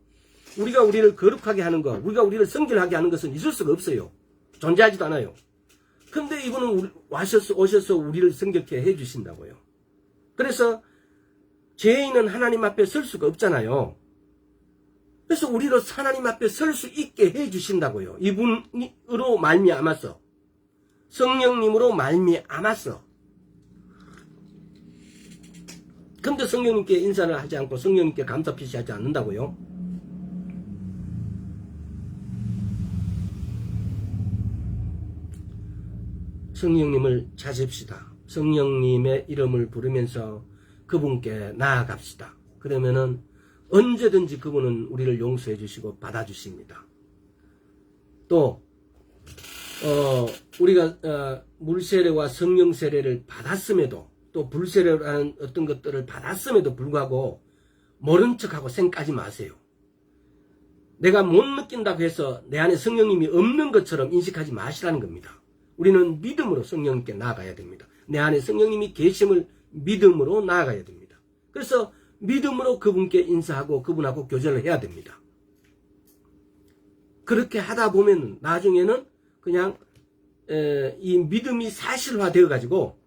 우리가 우리를 거룩하게 하는 것, 우리가 우리를 성결하게 하는 것은 있을 수가 없어요. 존재하지도 않아요. 근데 이분은 오셔서 우리를 성결케 해주신다고요. 그래서 죄인은 하나님 앞에 설 수가 없잖아요. 그래서 우리로 하나님 앞에 설 수 있게 해주신다고요. 이분으로 말미암아서, 성령님으로 말미암아서. 근데 성령님께 인사를 하지 않고 성령님께 감사 표시하지 않는다고요. 성령님을 찾읍시다. 성령님의 이름을 부르면서 그분께 나아갑시다. 그러면은 언제든지 그분은 우리를 용서해 주시고 받아주십니다. 또 우리가 물 세례와 성령 세례를 받았음에도 또 불 세례라는 어떤 것들을 받았음에도 불구하고 모른 척하고 생각하지 마세요. 내가 못 느낀다고 해서 내 안에 성령님이 없는 것처럼 인식하지 마시라는 겁니다. 우리는 믿음으로 성령님께 나아가야 됩니다. 내 안에 성령님이 계심을 믿음으로 나아가야 됩니다. 그래서 믿음으로 그분께 인사하고 그분하고 교제를 해야 됩니다. 그렇게 하다 보면 나중에는 그냥 이 믿음이 사실화되어 가지고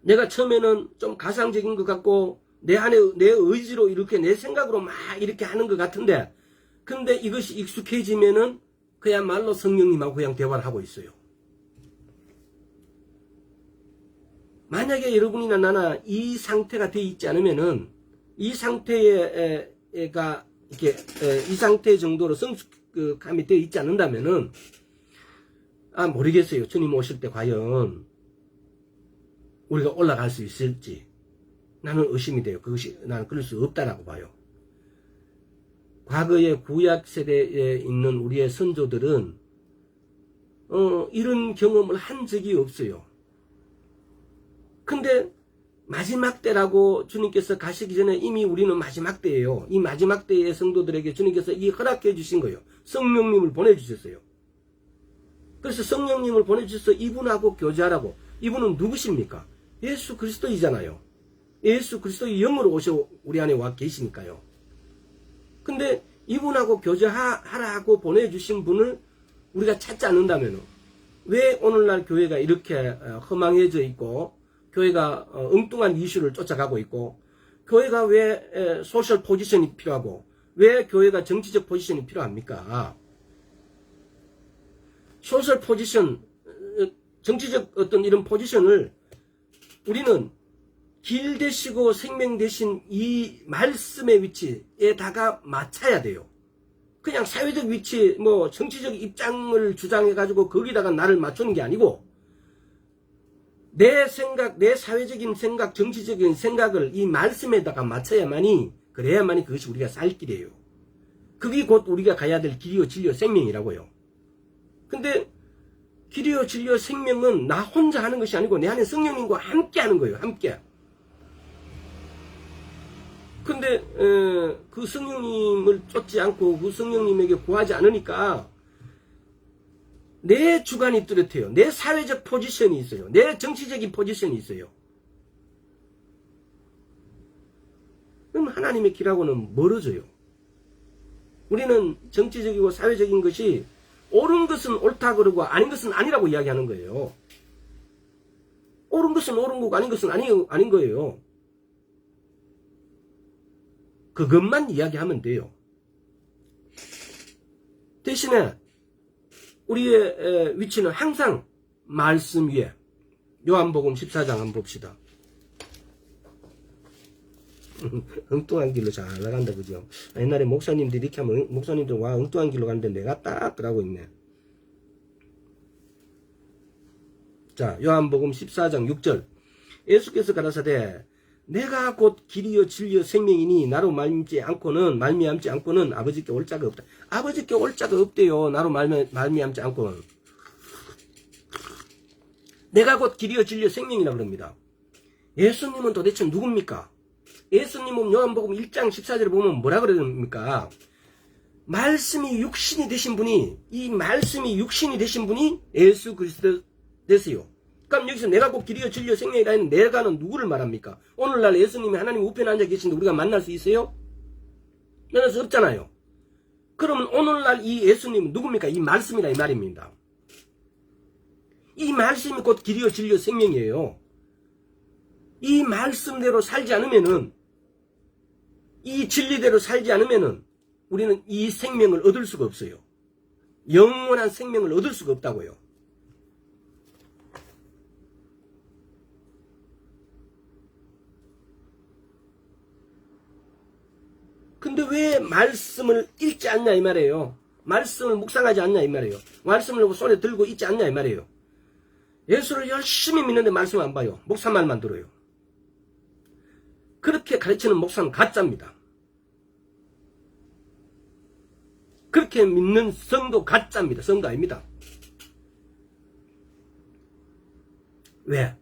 내가 처음에는 좀 가상적인 것 같고 내 안에 내 의지로 이렇게 내 생각으로 막 이렇게 하는 것 같은데 근데 이것이 익숙해지면은 그야말로 성령님하고 그냥 대화를 하고 있어요. 만약에 여러분이나 나나 이 상태가 되어 있지 않으면은 이 상태가 이렇게 이 상태 정도로 성숙감이 되어 있지 않는다면은 모르겠어요. 주님 오실 때 과연 우리가 올라갈 수 있을지 나는 의심이 돼요. 그것이 나는 그럴 수 없다라고 봐요. 과거의 구약 세대에 있는 우리의 선조들은 이런 경험을 한 적이 없어요. 근데 마지막 때라고 주님께서 가시기 전에 이미 우리는 마지막 때예요. 이 마지막 때의 성도들에게 주님께서 이 허락해 주신 거예요. 성령님을 보내주셨어요. 그래서 성령님을 보내주셔서 이분하고 교제하라고. 이분은 누구십니까? 예수 그리스도이잖아요. 예수 그리스도의 영으로 오셔 우리 안에 와 계시니까요. 근데 이분하고 교제하라고 보내주신 분을 우리가 찾지 않는다면 왜 오늘날 교회가 이렇게 허망해져 있고 교회가 엉뚱한 이슈를 쫓아가고 있고 교회가 왜 소셜 포지션이 필요하고 왜 교회가 정치적 포지션이 필요합니까? 소셜 포지션, 정치적 어떤 이런 포지션을 우리는 길 되시고 생명 되신 이 말씀의 위치에다가 맞춰야 돼요. 그냥 사회적 위치, 정치적 입장을 주장해가지고 거기다가 나를 맞추는 게 아니고 내 생각, 내 사회적인 생각, 정치적인 생각을 이 말씀에다가 맞춰야만이 그래야만이 그것이 우리가 살 길이에요. 그게 곧 우리가 가야 될 길이요 진리요 생명이라고요. 근데 길이요 진리요 생명은 나 혼자 하는 것이 아니고 내 안에 성령님과 함께 하는 거예요. 함께. 근데 그 성령님을 쫓지 않고 그 성령님에게 구하지 않으니까 내 주관이 뚜렷해요. 내 사회적 포지션이 있어요. 내 정치적인 포지션이 있어요. 그럼 하나님의 길하고는 멀어져요. 우리는 정치적이고 사회적인 것이 옳은 것은 옳다 그러고 아닌 것은 아니라고 이야기하는 거예요. 옳은 것은 옳은 거고 아닌 것은 아닌 거예요. 그것만 이야기하면 돼요. 대신에 우리의 위치는 항상 말씀 위에. 요한복음 14장 한번 봅시다. 엉뚱한 길로 잘 나간다 그죠? 옛날에 목사님들이 이렇게 하면 목사님들 와 엉뚱한 길로 가는데 내가 딱 그러고 있네. 자, 요한복음 14장 6절. 예수께서 가라사대 내가 곧 길이요 진리요 생명이니 나로 말미암지 않고는 아버지께 올 자가 없다. 아버지께 올 자가 없대요. 나로 말미암지 않고는. 내가 곧 길이요 진리요 생명이라고 그럽니다. 예수님은 도대체 누굽니까? 예수님은 요한복음 1장 14절에 보면 뭐라 그럽니까? 말씀이 육신이 되신 분이, 이 말씀이 육신이 되신 분이 예수 그리스도 되세요. 그럼 여기서 내가 곧 길이요 진리요 생명이라 하는 내가는 누구를 말합니까? 오늘날 예수님이 하나님 우편에 앉아 계신데 우리가 만날 수 있어요? 만날 수 없잖아요. 그러면 오늘날 이 예수님은 누굽니까? 이 말씀이라 이 말입니다. 이 말씀이 곧 길이요 진리요 생명이에요. 이 말씀대로 살지 않으면은, 이 진리대로 살지 않으면은 우리는 이 생명을 얻을 수가 없어요. 영원한 생명을 얻을 수가 없다고요. 근데 왜 말씀을 읽지 않냐 이 말이에요. 말씀을 묵상하지 않냐 이 말이에요. 말씀을 손에 들고 있지 않냐 이 말이에요. 예수를 열심히 믿는데 말씀 안 봐요. 목사 말만 들어요. 그렇게 가르치는 목사는 가짜입니다. 그렇게 믿는 성도 가짜입니다. 성도 아닙니다. 왜?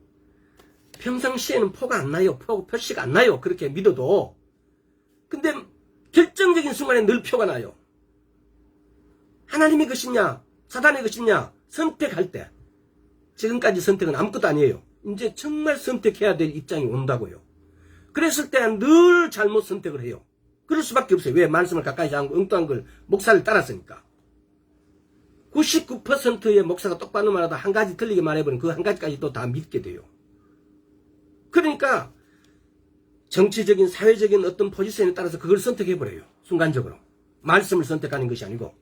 평상시에는 포가 안 나요. 표시가 안 나요. 그렇게 믿어도. 근데 결정적인 순간에 늘 표가 나요. 하나님의 것이냐 사단의 것이냐 선택할 때, 지금까지 선택은 아무것도 아니에요. 이제 정말 선택해야 될 입장이 온다고요. 그랬을 때 늘 잘못 선택을 해요. 그럴 수밖에 없어요. 왜? 말씀을 가까이 하고 엉뚱한 걸 목사를 따랐으니까. 99%의 목사가 똑바로 말하다 한 가지 틀리게 말해버리면 그 한 가지까지 또 다 믿게 돼요. 그러니까 정치적인 사회적인 어떤 포지션에 따라서 그걸 선택해버려요. 순간적으로. 말씀을 선택하는 것이 아니고.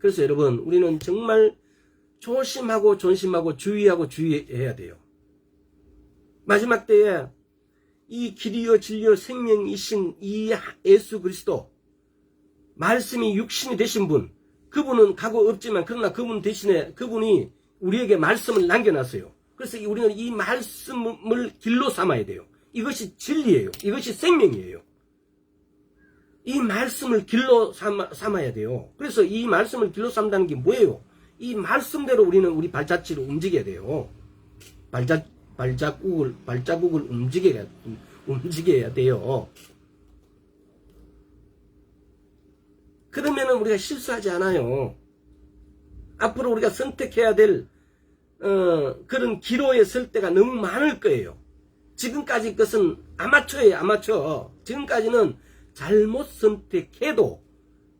그래서 여러분, 우리는 정말 조심하고 존심하고 주의하고 주의해야 돼요. 마지막 때에 이 길이요 진리요 생명이신 이 예수 그리스도, 말씀이 육신이 되신 분, 그분은 가고 없지만 그러나 그분 대신에 그분이 우리에게 말씀을 남겨놨어요. 그래서 우리는 이 말씀을 길로 삼아야 돼요. 이것이 진리예요. 이것이 생명이에요. 이 말씀을 길로 삼아야 돼요. 그래서 이 말씀을 길로 삼다는 게 뭐예요? 이 말씀대로 우리는 우리 발자취를 움직여야 돼요. 발자국을 움직여야 돼요. 그러면은 우리가 실수하지 않아요. 앞으로 우리가 선택해야 될 그런 기로에 설 때가 너무 많을 거예요. 지금까지 것은 아마추어예요. 아마추어. 지금까지는 잘못 선택해도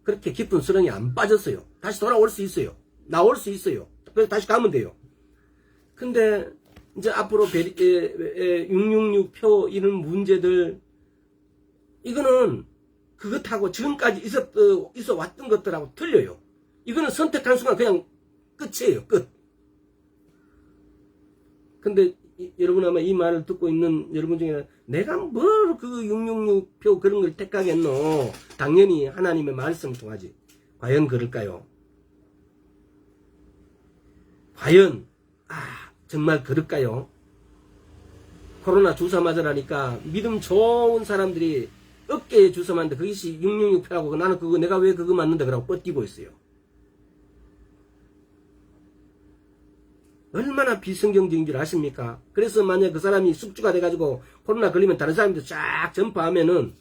그렇게 깊은 수렁에 안 빠졌어요. 다시 돌아올 수 있어요. 나올 수 있어요. 그래서 다시 가면 돼요. 근데 이제 앞으로 666표 이런 문제들, 이거는 그것하고 지금까지 있어 왔던 것들하고 틀려요. 이거는 선택한 순간 그냥 끝이에요. 끝. 근데 여러분 아마 이 말을 듣고 있는 여러분 중에 내가 뭘 그 666표 그런 걸 택하겠노? 당연히 하나님의 말씀을 통하지. 과연 그럴까요? 과연 정말 그럴까요? 코로나 주사 맞으라니까 믿음 좋은 사람들이 어깨에 주사 맞는데 그것이 666표라고 나는 그거 내가 왜 그거 맞는다 그러고 뻗뛰고 있어요. 얼마나 비성경적인 줄 아십니까? 그래서 만약 그 사람이 숙주가 돼가지고 코로나 걸리면 다른 사람들 쫙 전파하면은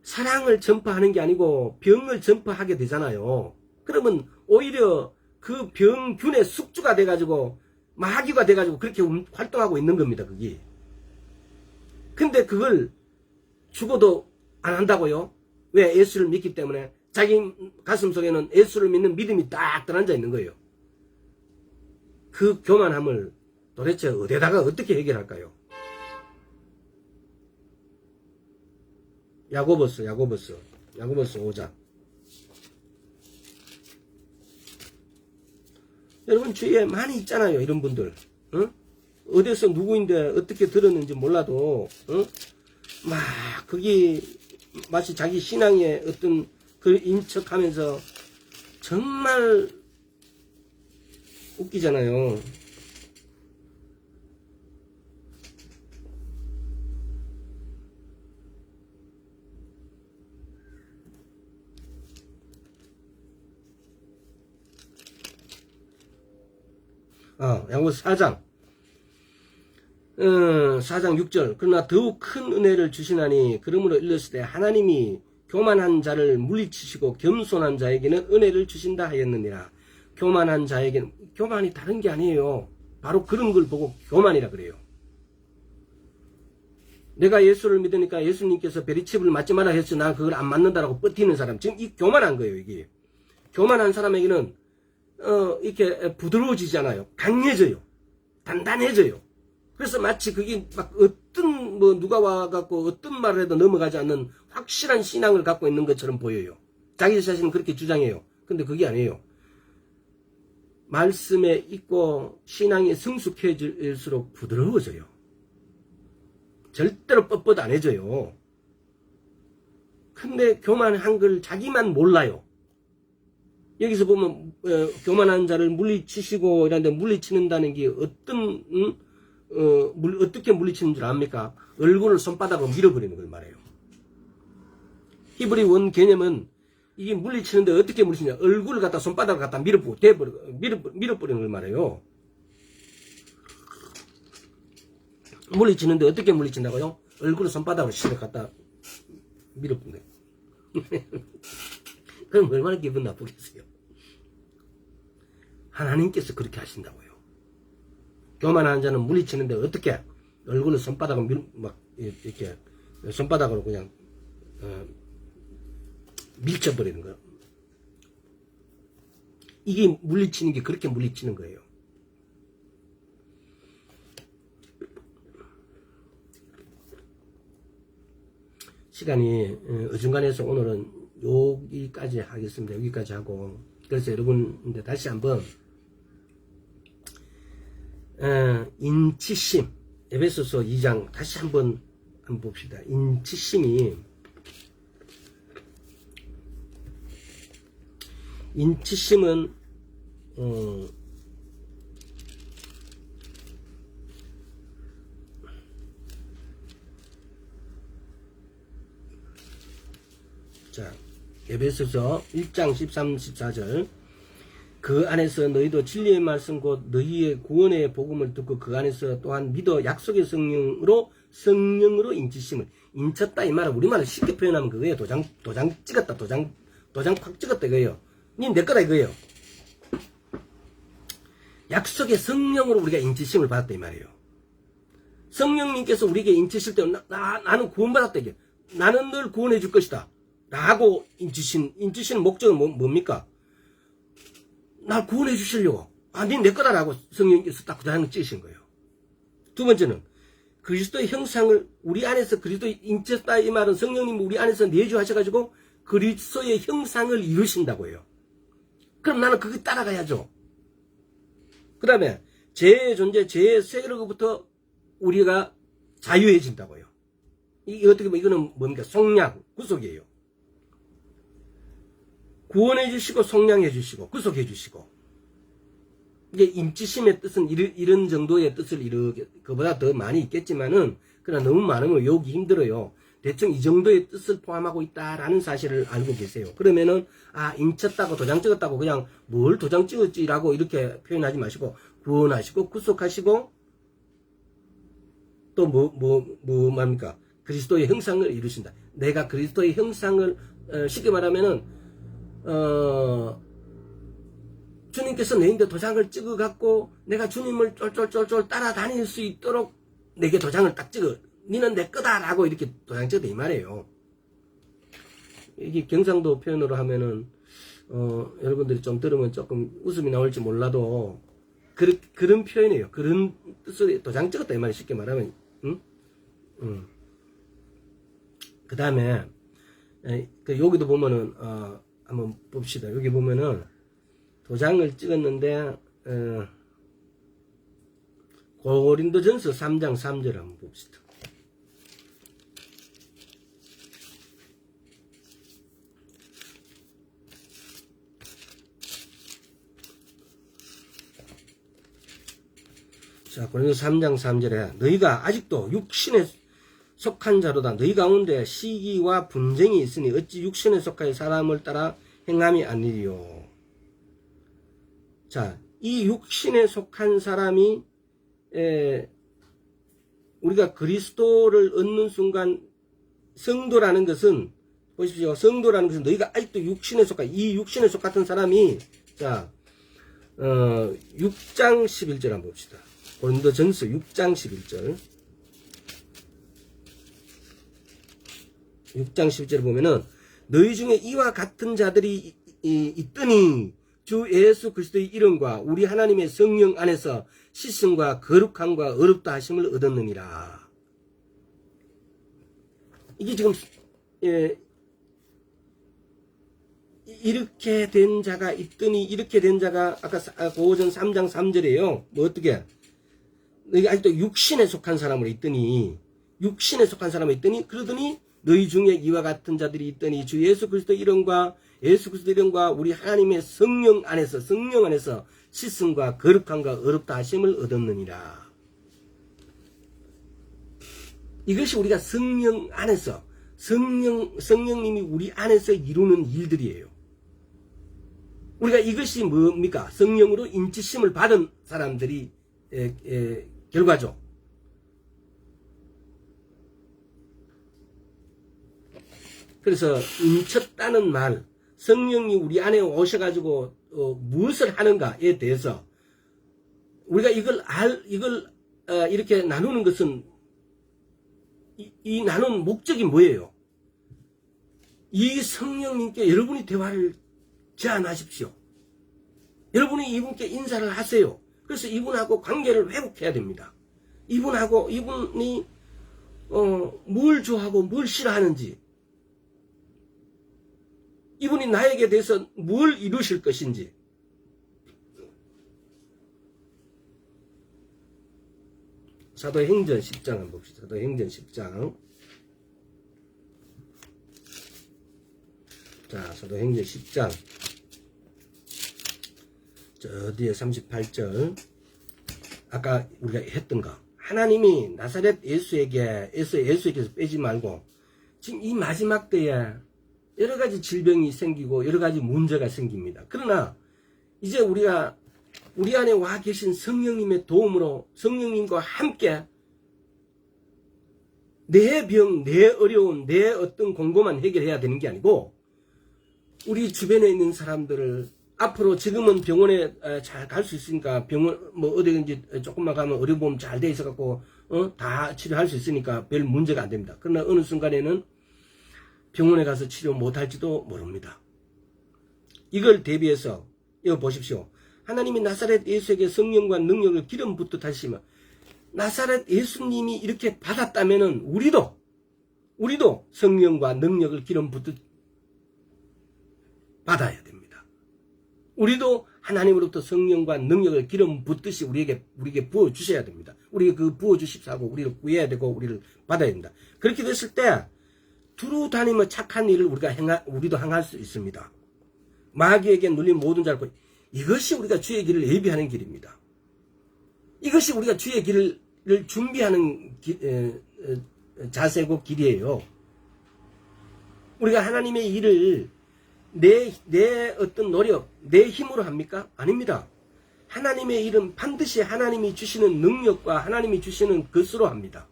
사랑을 전파하는 게 아니고 병을 전파하게 되잖아요. 그러면 오히려 그 병균의 숙주가 돼가지고 마귀가 돼가지고 그렇게 활동하고 있는 겁니다. 그게. 근데 그걸 죽어도 안 한다고요? 왜? 예수를 믿기 때문에. 자기 가슴 속에는 예수를 믿는 믿음이 딱 들어앉아 있는 거예요. 그 교만함을 도대체 어디다가 어떻게 해결할까요? 야고보서 5장. 여러분 주위에 많이 있잖아요. 이런 분들. 응? 어디서 누구인데 어떻게 들었는지 몰라도 막 그게 마치 자기 신앙의 어떤 그 인척하면서 정말 웃기잖아요. 야고보서 4장 6절. 그러나 더욱 큰 은혜를 주시나니 그러므로 일렀을 때 하나님이 교만한 자를 물리치시고 겸손한 자에게는 은혜를 주신다 하였느니라. 교만한 자에게는, 교만이 다른 게 아니에요. 바로 그런 걸 보고 교만이라 그래요. 내가 예수를 믿으니까 예수님께서 베리칩을 맞지 마라 했어. 나 그걸 안 맞는다라고 버티는 사람. 지금 이 교만한 거예요, 이게. 교만한 사람에게는 이렇게 부드러워지잖아요. 강해져요. 단단해져요. 그래서 마치 그게 막 어떤 누가 와갖고 어떤 말을 해도 넘어가지 않는 확실한 신앙을 갖고 있는 것처럼 보여요. 자기 자신은 그렇게 주장해요. 근데 그게 아니에요. 말씀에 있고 신앙이 성숙해질수록 부드러워져요. 절대로 뻣뻣 안 해져요. 근데 교만한 걸 자기만 몰라요. 여기서 보면 교만한 자를 물리치시고 이런데 물리치는다는 게 어떻게 물리치는 줄 압니까? 얼굴을 손바닥으로 밀어버리는 걸 말해요. 히브리 원 개념은 이게 물리치는데 어떻게 물리치냐? 얼굴을 갖다 손바닥을 갖다 밀어버리는 걸 말해요. 물리치는데 어떻게 물리친다고요? 얼굴을 손바닥으로 실어 갖다 밀어버리는 거예요. 그럼 얼마나 기분 나쁘겠어요? 하나님께서 그렇게 하신다고요. 교만한 자는 물리치는데 어떻게 얼굴을 손바닥으로 이렇게 손바닥으로 그냥 밀쳐버리는 거예요. 이게 물리치는 게 그렇게 물리치는 거예요. 시간이 어중간해서 오늘은 여기까지 하겠습니다. 여기까지 하고, 그래서 여러분 이제 다시 한번 인치심, 에베소서 2장 다시 한번 봅시다. 인치심은 자, 에베소서 1장 13, 14절. 그 안에서 너희도 진리의 말씀 곧 너희의 구원의 복음을 듣고 그 안에서 또한 믿어 약속의 성령으로 인치심을 인쳤다 이 말은 우리말로 쉽게 표현하면 그거예요. 도장 찍었다. 도장 팍 찍었다 이거예요. 니 내 거다 이거예요. 약속의 성령으로 우리가 인치심을 받았다 이 말이에요. 성령님께서 우리에게 인치실 때 나는 구원받았다 이게. 나는 널 구원해 줄 것이다. 라고 인치신 목적은 뭡니까? 날 구원해 주시려고. 니 내 거다라고 성령께서 딱 도장을 찍으신 거예요. 두 번째는 그리스도의 형상을 우리 안에서 그리스도의 인쳤다 이 말은 성령님 우리 안에서 내주하셔가지고 그리스도의 형상을 이루신다고 해요. 그럼 나는 그거 따라가야죠. 그 다음에 죄의 존재, 죄의 세력으로부터 우리가 자유해진다고요. 이게 어떻게 보면 이거는 뭡니까? 속량, 구속이에요. 구원해 주시고 속량해 주시고 구속해 주시고. 이게 임치심의 뜻은 이런 정도의 뜻을 그보다 더 많이 있겠지만은 그러나 너무 많으면 외우기 힘들어요. 대충 이 정도의 뜻을 포함하고 있다라는 사실을 알고 계세요. 그러면은 인쳤다고 도장 찍었다고 그냥 뭘 도장 찍었지라고 이렇게 표현하지 마시고 구원하시고 구속하시고 또 뭡니까? 그리스도의 형상을 이루신다. 내가 그리스도의 형상을 쉽게 말하면은 주님께서 내인데 도장을 찍어갖고 내가 주님을 쫄쫄쫄쫄 따라다닐 수 있도록 내게 도장을 딱 찍어. 니는 내 거다라고 이렇게 도장 찍었다 이 말이에요. 이게 경상도 표현으로 하면은 여러분들이 좀 들으면 조금 웃음이 나올지 몰라도 그런 표현이에요. 그런 뜻으로 도장 찍었다 이 말이에요. 쉽게 말하면. 그 다음에 여기도 보면은 한번 봅시다. 여기 보면은 도장을 찍었는데 고린도전서 3장 3절 한번 봅시다. 자, 고린도서 3장 3절에 너희가 아직도 육신에 속한 자로다. 너희 가운데 시기와 분쟁이 있으니 어찌 육신에 속하여 사람을 따라 행함이 아니리요. 자, 이 육신에 속한 사람이 우리가 그리스도를 얻는 순간 성도라는 것은 보십시오. 성도라는 것은 너희가 아직도 육신에 속한 이 육신에 속한 사람이 자 6장 11절 한번 봅시다. 고린도전서 6장 11절 6장 11절을 보면은 너희 중에 이와 같은 자들이 있더니 주 예수 그리스도의 이름과 우리 하나님의 성령 안에서 씻음과 거룩함과 어렵다 하심을 얻었느니라. 이게 지금 이렇게 된 자가 있더니 이렇게 된 자가 아까 고전 3장 3절이에요. 뭐 어떻게 너희가 아직도 육신에 속한 사람으로 있더니 육신에 속한 사람이 있더니 그러더니 너희 중에 이와 같은 자들이 있더니 주 예수 그리스도 이름과 우리 하나님의 성령 안에서 씻음과 거룩함과 어렵다 하심을 얻었느니라. 이것이 우리가 성령 안에서 성령님이 우리 안에서 이루는 일들이에요. 우리가 이것이 뭡니까? 성령으로 인치심을 받은 사람들이 결과죠. 그래서 인쳤다는 말, 성령이 우리 안에 오셔가지고 무엇을 하는가에 대해서 우리가 이걸 이렇게 나누는 것은 이 나누는 목적이 뭐예요? 이 성령님께 여러분이 대화를 제안하십시오. 여러분이 이분께 인사를 하세요. 그래서 이분하고 관계를 회복해야 됩니다. 이분이 뭘 좋아하고 뭘 싫어하는지, 이분이 나에게 대해서 뭘 이루실 것인지, 사도행전 10장 한번 봅시다. 사도행전 10장. 자, 사도행전 10장. 저 뒤에 38절. 아까 우리가 했던 거. 하나님이 나사렛 예수에게서 빼지 말고, 지금 이 마지막 때에 여러 가지 질병이 생기고 여러 가지 문제가 생깁니다. 그러나 이제 우리가 우리 안에 와 계신 성령님의 도움으로 성령님과 함께 내 병, 내 어려운, 내 어떤 공고만 해결해야 되는 게 아니고 우리 주변에 있는 사람들을 앞으로 지금은 병원에 잘 갈 수 있으니까 병원 뭐 어디든지 조금만 가면 의료보험 잘 돼 있어 갖고 다 치료할 수 있으니까 별 문제가 안 됩니다. 그러나 어느 순간에는 병원에 가서 치료 못할지도 모릅니다. 이걸 대비해서 이거 보십시오. 하나님이 나사렛 예수에게 성령과 능력을 기름 붓듯 하시면 나사렛 예수님이 이렇게 받았다면은 우리도 성령과 능력을 기름 붓듯 받아야 됩니다. 우리도 하나님으로부터 성령과 능력을 기름 붓듯이 우리에게 부어 주셔야 됩니다. 우리에게 그 부어 주십사고 우리를 구해야 되고 우리를 받아야 됩니다. 그렇게 됐을 때 두루 다니며 착한 일을 우리도 행할 수 있습니다. 마귀에게 눌린 모든 자를 이것이 우리가 주의 길을 예비하는 길입니다. 이것이 우리가 주의 길을 준비하는 자세고 길이에요. 우리가 하나님의 일을 내 어떤 노력, 내 힘으로 합니까? 아닙니다. 하나님의 일은 반드시 하나님이 주시는 능력과 하나님이 주시는 것으로 합니다.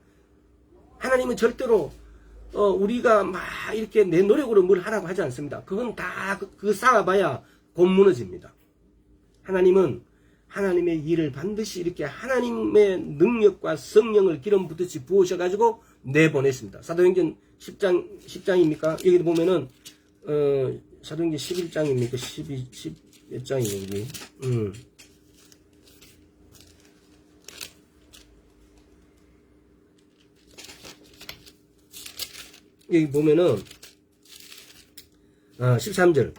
하나님은 절대로 우리가 막 이렇게 내 노력으로 뭘 하라고 하지 않습니다. 그건 다 그 쌓아봐야 곧 무너집니다. 하나님은 하나님의 일을 반드시 이렇게 하나님의 능력과 성령을 기름 붓듯이 부으셔가지고 내보냈습니다. 사도행전 10장입니까? 여기 보면은 사도행전 11장입니까? 10몇 장이에요, 여기. 여기 보면은 13절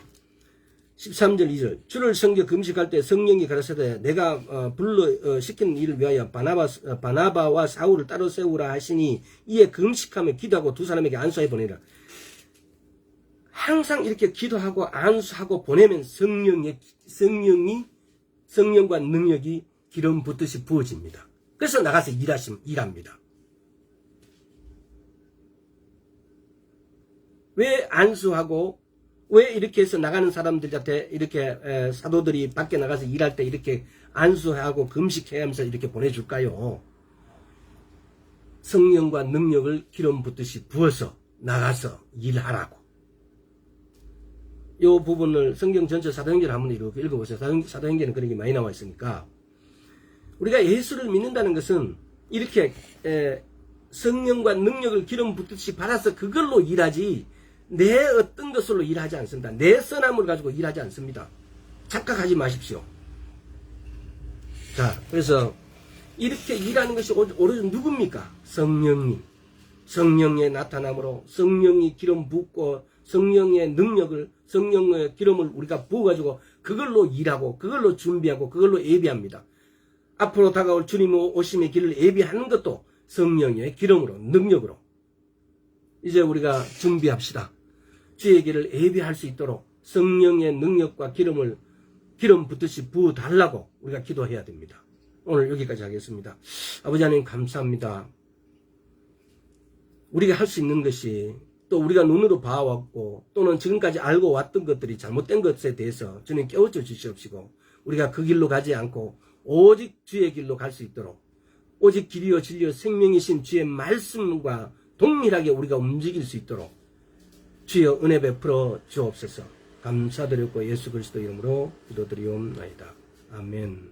2절 주를 섬겨 금식할 때 성령이 가라사대 내가 불러 시킨 일을 위하여 바나바와 사울을 따로 세우라 하시니 이에 금식하며 기도하고 두 사람에게 안수해 보내라. 항상 이렇게 기도하고 안수하고 보내면 성령과 능력이 기름 붓듯이 부어집니다. 그래서 나가서 일합니다. 왜 안수하고 왜 이렇게 해서 나가는 사람들한테 이렇게 사도들이 밖에 나가서 일할 때 이렇게 안수하고 금식해야 하면서 이렇게 보내줄까요? 성령과 능력을 기름 붓듯이 부어서 나가서 일하라고. 이 부분을 성경 전체 사도행전을 한번 이렇게 읽어보세요. 사도행전은 그런 게 많이 나와 있으니까. 우리가 예수를 믿는다는 것은 이렇게 성령과 능력을 기름 붓듯이 받아서 그걸로 일하지 내 어떤 것으로 일하지 않습니다. 내 선함을 가지고 일하지 않습니다. 착각하지 마십시오. 자, 그래서 이렇게 일하는 것이 오로지 누굽니까? 성령님. 성령의 나타남으로 성령이 기름 붓고 성령의 능력을 성령의 기름을 우리가 부어가지고 그걸로 일하고 그걸로 준비하고 그걸로 예비합니다. 앞으로 다가올 주님 오심의 길을 예비하는 것도 성령의 기름으로 능력으로 이제 우리가 준비합시다. 주의 길을 예비할 수 있도록 성령의 능력과 기름 붓듯이 부어달라고 우리가 기도해야 됩니다. 오늘 여기까지 하겠습니다. 아버지 하나님 감사합니다. 우리가 할 수 있는 것이 또 우리가 눈으로 봐왔고 또는 지금까지 알고 왔던 것들이 잘못된 것에 대해서 주님 깨우쳐 주시옵시고 우리가 그 길로 가지 않고 오직 주의 길로 갈 수 있도록 오직 길이요 진리요 생명이신 주의 말씀과 동일하게 우리가 움직일 수 있도록 주여 은혜 베풀어 주옵소서. 감사드렸고 예수 그리스도 이름으로 기도드리옵나이다. 아멘.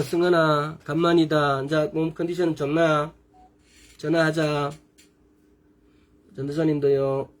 승은아 간만이다. 이제 몸 컨디션은 좋나? 전화하자. 전도사님도요.